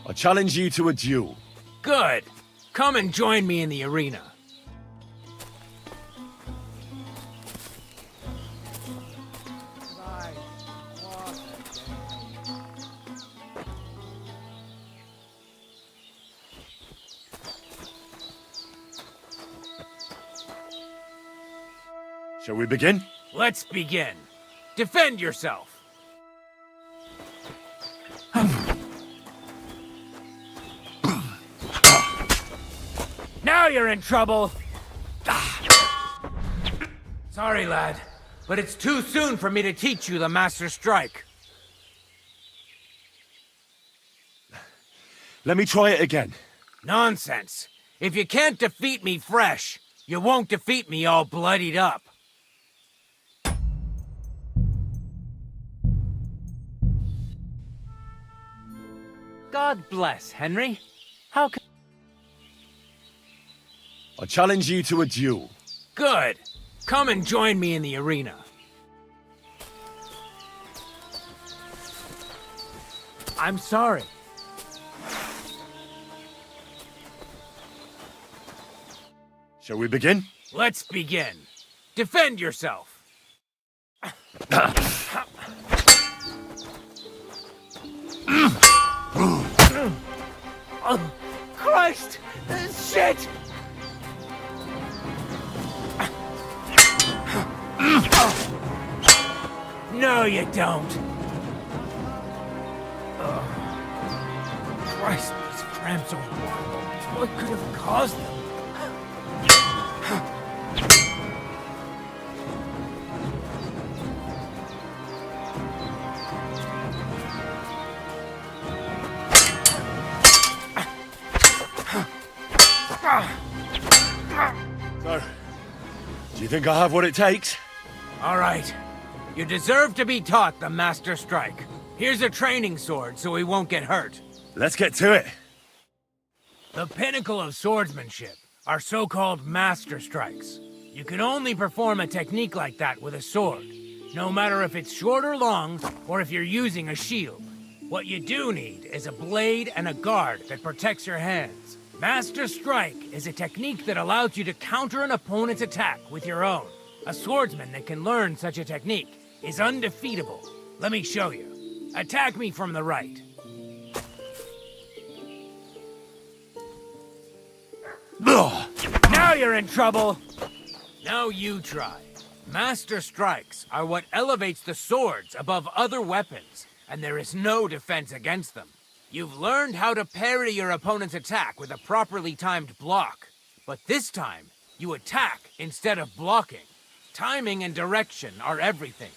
I challenge you to a duel. Good. Come and join me in the arena. Shall we begin? Let's begin. Defend yourself. Now you're in trouble. Sorry, lad, but it's too soon for me to teach you the Master Strike. Let me try it again. Nonsense. If you can't defeat me fresh, you won't defeat me all bloodied up. God bless, Henry. How can... I challenge you to a duel. Good. Come and join me in the arena. I'm sorry. Shall we begin? Let's begin. Defend yourself. Oh, Christ! Shit! No, you don't. Christ, these cramps are horrible. What could have caused them? So, do you think I have what it takes? All right. You deserve to be taught the Master Strike. Here's a training sword so he won't get hurt. Let's get to it. The pinnacle of swordsmanship are so-called Master Strikes. You can only perform a technique like that with a sword, no matter if it's short or long, or if you're using a shield. What you do need is a blade and a guard that protects your hands. Master Strike is a technique that allows you to counter an opponent's attack with your own. A swordsman that can learn such a technique is undefeatable. Let me show you. Attack me from the right. Now you're in trouble! Now you try. Master Strikes are what elevates the swords above other weapons, and there is no defense against them. You've learned how to parry your opponent's attack with a properly timed block. But this time, you attack instead of blocking. Timing and direction are everything.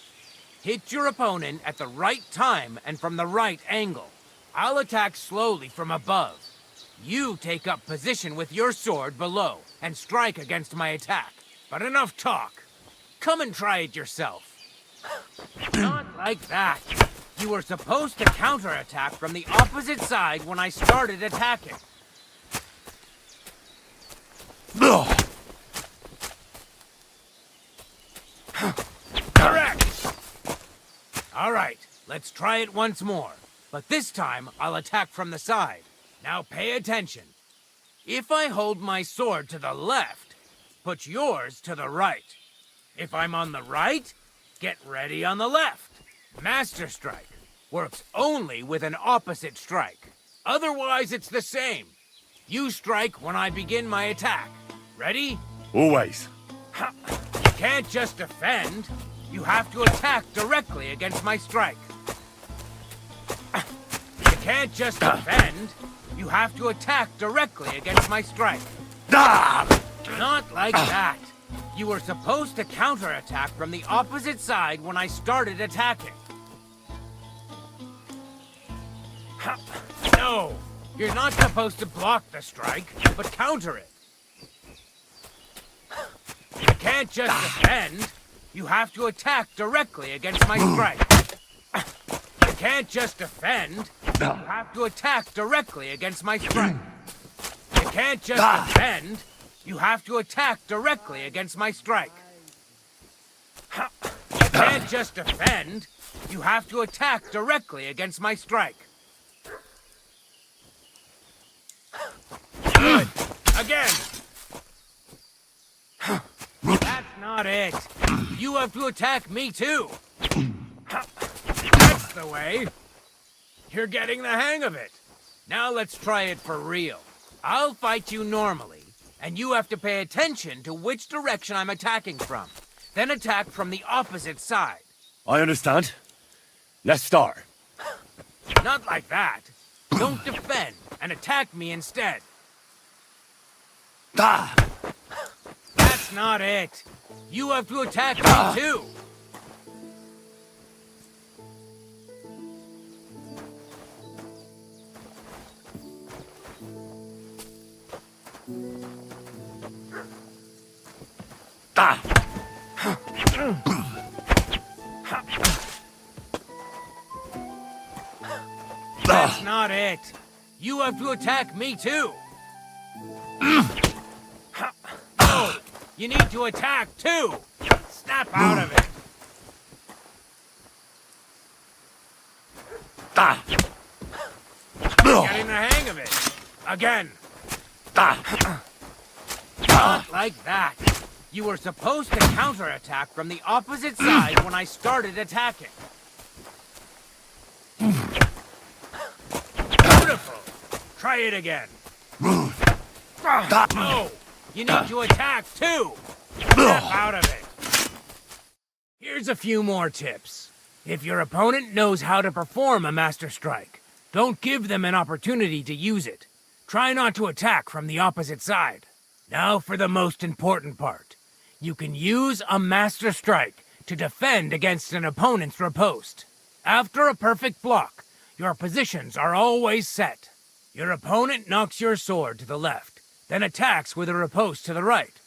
Hit your opponent at the right time and from the right angle. I'll attack slowly from above. You take up position with your sword below and strike against my attack. But enough talk. Come and try it yourself. Not like that. You were supposed to counterattack from the opposite side when I started attacking. Correct! All right, let's try it once more. But this time, I'll attack from the side. Now pay attention. If I hold my sword to the left, put yours to the right. If I'm on the right, get ready on the left. Master Strike works only with an opposite strike. Otherwise, it's the same. You strike when I begin my attack. Ready? Always. You can't just defend. You have to attack directly against my strike. You can't just defend. You have to attack directly against my strike. Not like that. You were supposed to counterattack from the opposite side when I started attacking. No, you're not supposed to block the strike, but counter it. You can't just defend. You have to attack directly against my strike. You can't just defend. You have to attack directly against my strike. You can't just defend. You have to attack directly against my strike. You can't just defend. You have to attack directly against my strike. Again! That's not it. You have to attack me too. That's the way. You're getting the hang of it. Now let's try it for real. I'll fight you normally, and you have to pay attention to which direction I'm attacking from. Then attack from the opposite side. I understand. Let's start. Not like that. Don't defend, and attack me instead. Ah! That's not it. You have to attack me too. Ah! That's not it. You have to attack me too. No, you need to attack too. Snap out of it. Ah! Getting the hang of it. Again. Not like that. You were supposed to counterattack from the opposite side when I started attacking. Beautiful. Try it again. No, you need to attack too. Snap out of it. Here's a few more tips. If your opponent knows how to perform a master strike, don't give them an opportunity to use it. Try not to attack from the opposite side. Now for the most important part. You can use a master strike to defend against an opponent's riposte. After a perfect block, your positions are always set. Your opponent knocks your sword to the left, then attacks with a riposte to the right.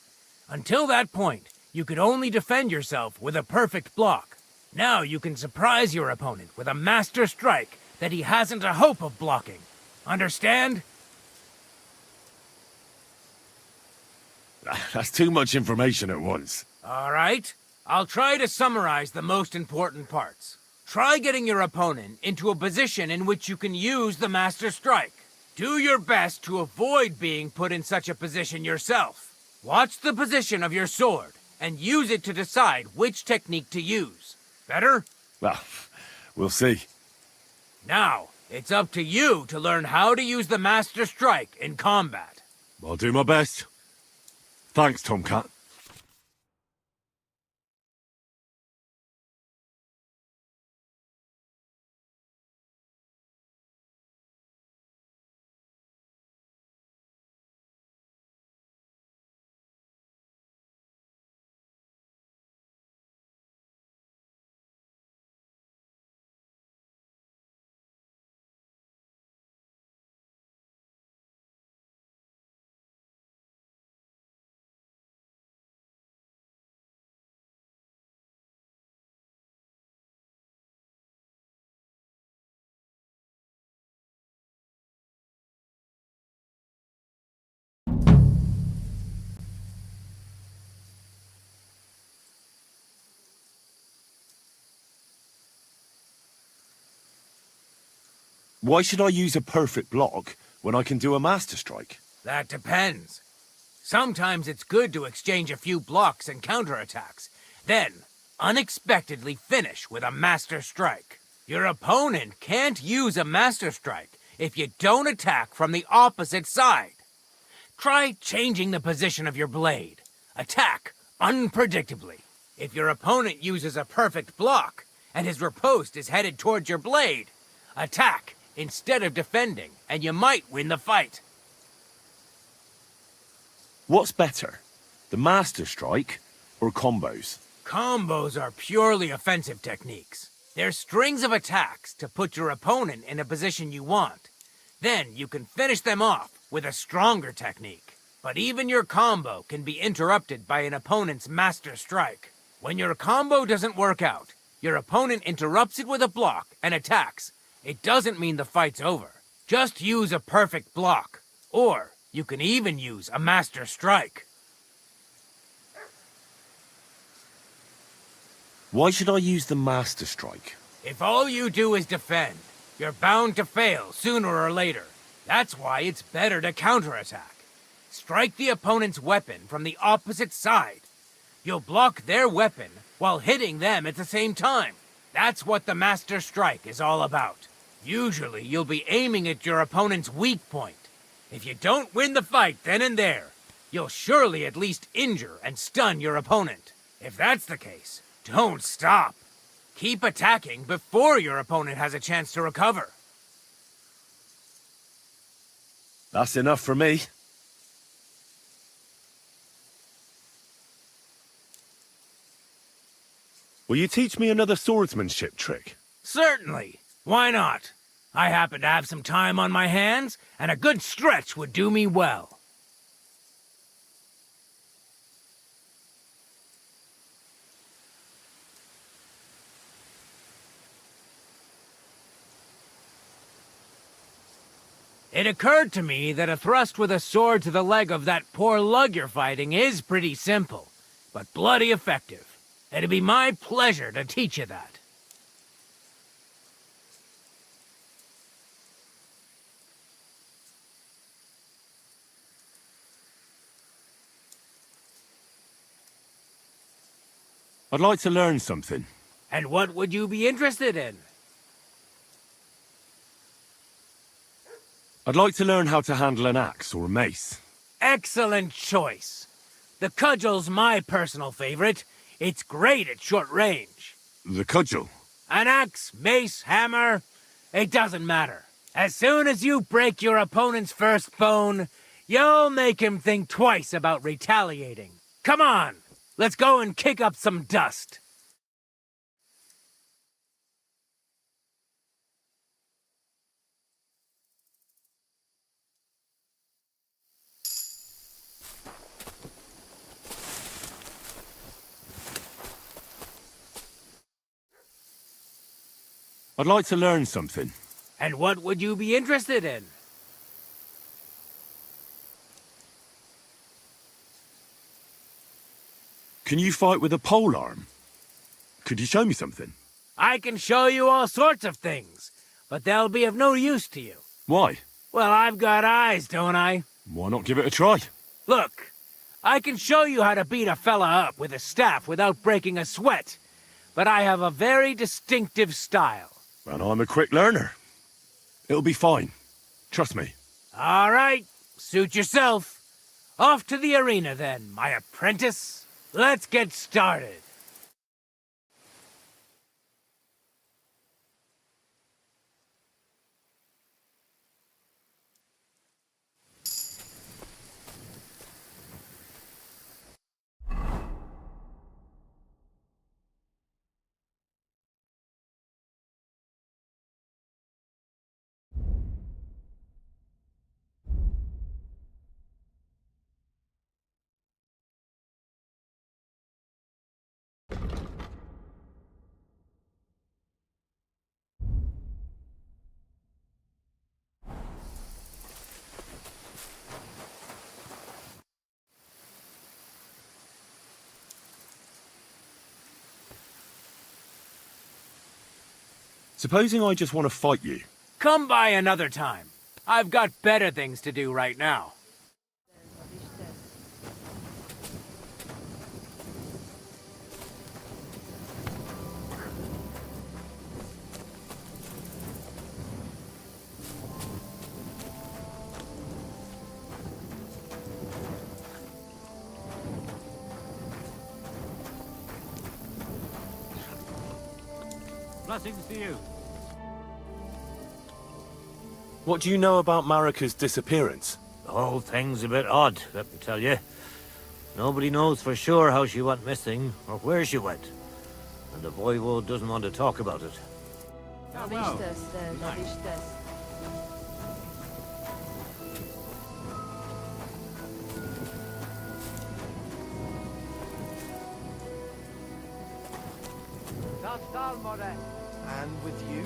Until that point, you could only defend yourself with a perfect block. Now you can surprise your opponent with a master strike that he hasn't a hope of blocking. Understand? That's too much information at once. All right. I'll try to summarize the most important parts. Try getting your opponent into a position in which you can use the Master Strike. Do your best to avoid being put in such a position yourself. Watch the position of your sword and use it to decide which technique to use. Better? Well, we'll see. Now, it's up to you to learn how to use the Master Strike in combat. I'll do my best. Thanks, Tomcat. Why should I use a perfect block when I can do a master strike? That depends. Sometimes it's good to exchange a few blocks and counterattacks, then unexpectedly finish with a Master Strike. Your opponent can't use a Master Strike if you don't attack from the opposite side. Try changing the position of your blade. Attack unpredictably. If your opponent uses a perfect block and his riposte is headed towards your blade, attack instead of defending, and you might win the fight. What's better, the master strike or combos? Combos are purely offensive techniques. They're strings of attacks to put your opponent in a position you want. Then you can finish them off with a stronger technique. But even your combo can be interrupted by an opponent's master strike. When your combo doesn't work out, your opponent interrupts it with a block and attacks. It doesn't mean the fight's over. Just use a perfect block. Or you can even use a master strike. Why should I use the master strike? If all you do is defend, you're bound to fail sooner or later. That's why it's better to counterattack. strike the opponent's weapon from the opposite side. You'll block their weapon while hitting them at the same time. That's what the Master Strike is all about. Usually, you'll be aiming at your opponent's weak point. If you don't win the fight then and there, you'll surely at least injure and stun your opponent. If that's the case, don't stop. Keep attacking before your opponent has a chance to recover. That's enough for me. Will you teach me another swordsmanship trick? Certainly. Why not? I happen to have some time on my hands, and a good stretch would do me well. It occurred to me that a thrust with a sword to the leg of that poor lug you're fighting is pretty simple, but bloody effective. It'd be my pleasure to teach you that. I'd like to learn something. And what would you be interested in? I'd like to learn how to handle an axe or a mace. Excellent choice. The cudgel's my personal favorite. It's great at short range. The cudgel? An axe, mace, hammer, it doesn't matter. As soon as you break your opponent's first bone, you'll make him think twice about retaliating. Come on, let's go and kick up some dust. I'd like to learn something. And what would you be interested in? Can you fight with a polearm? Could you show me something? I can show you all sorts of things, but they'll be of no use to you. Why? Well, I've got eyes, don't I? Why not give it a try? Look, I can show you how to beat a fella up with a staff without breaking a sweat, but I have a very distinctive style. And I'm a quick learner. It'll be fine. Trust me. All right, suit yourself. Off to the arena then, my apprentice. Let's get started. Supposing I just want to fight you. Come by another time. I've got better things to do right now. Blessings to you. What do you know about Marika's disappearance? The whole thing's a bit odd, let me tell you. Nobody knows for sure how she went missing, or where she went. And the voivode doesn't want to talk about it. And with you?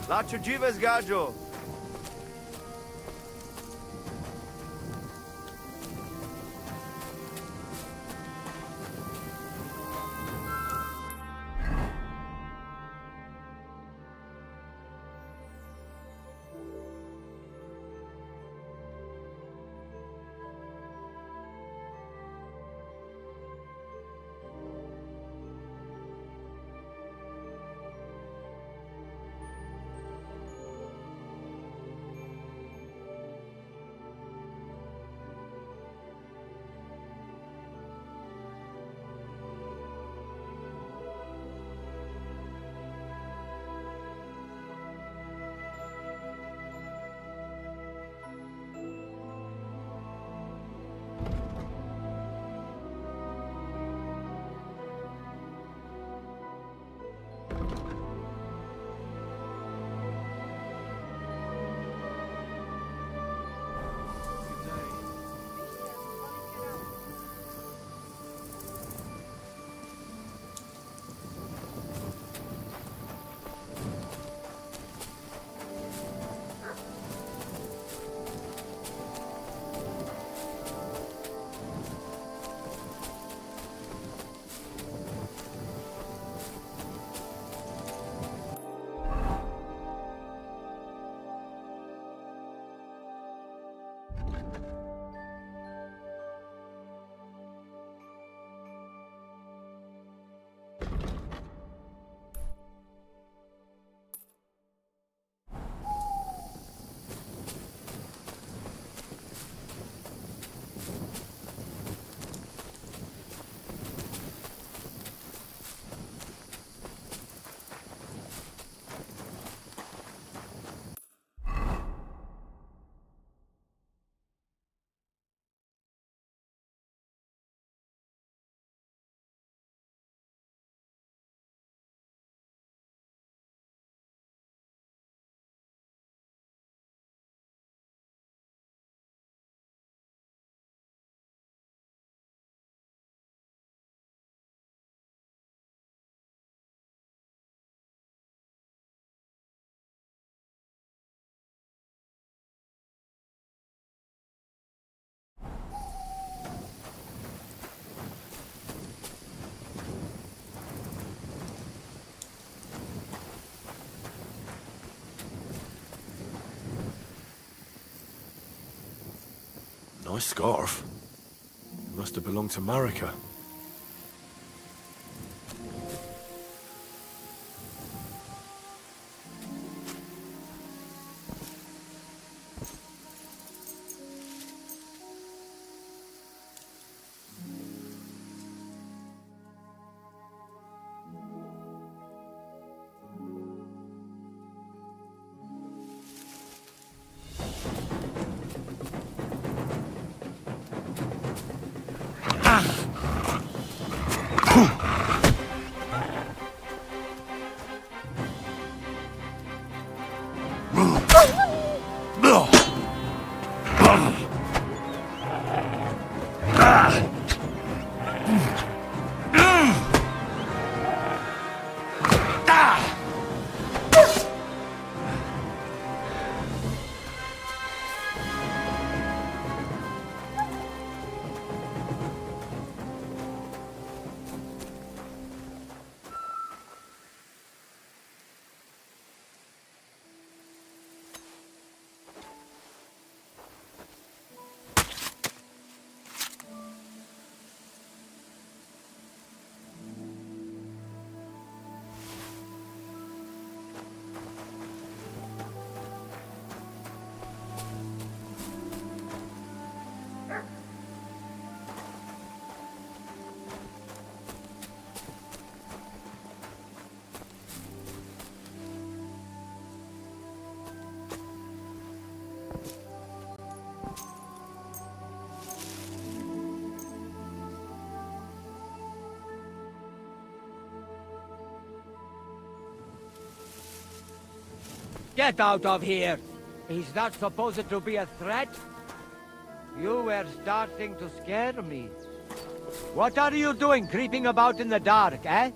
Lacho dziwes, gajo. Nice scarf. Must have belonged to Marika. Get out of here! Is that supposed to be a threat? You were starting to scare me. What are you doing creeping about in the dark, eh?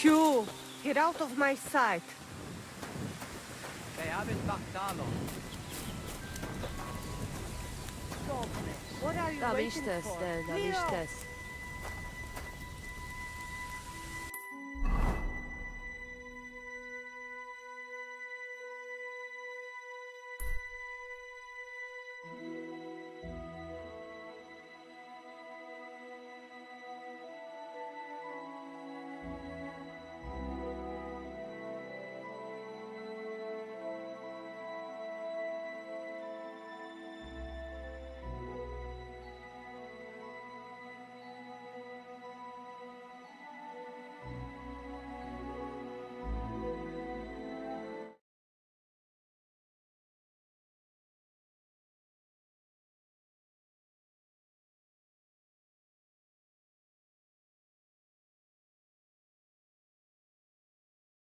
Shoo! Get out of my sight. They haven't backed What are you Da, waiting miștes, for? da, Leo! miștes.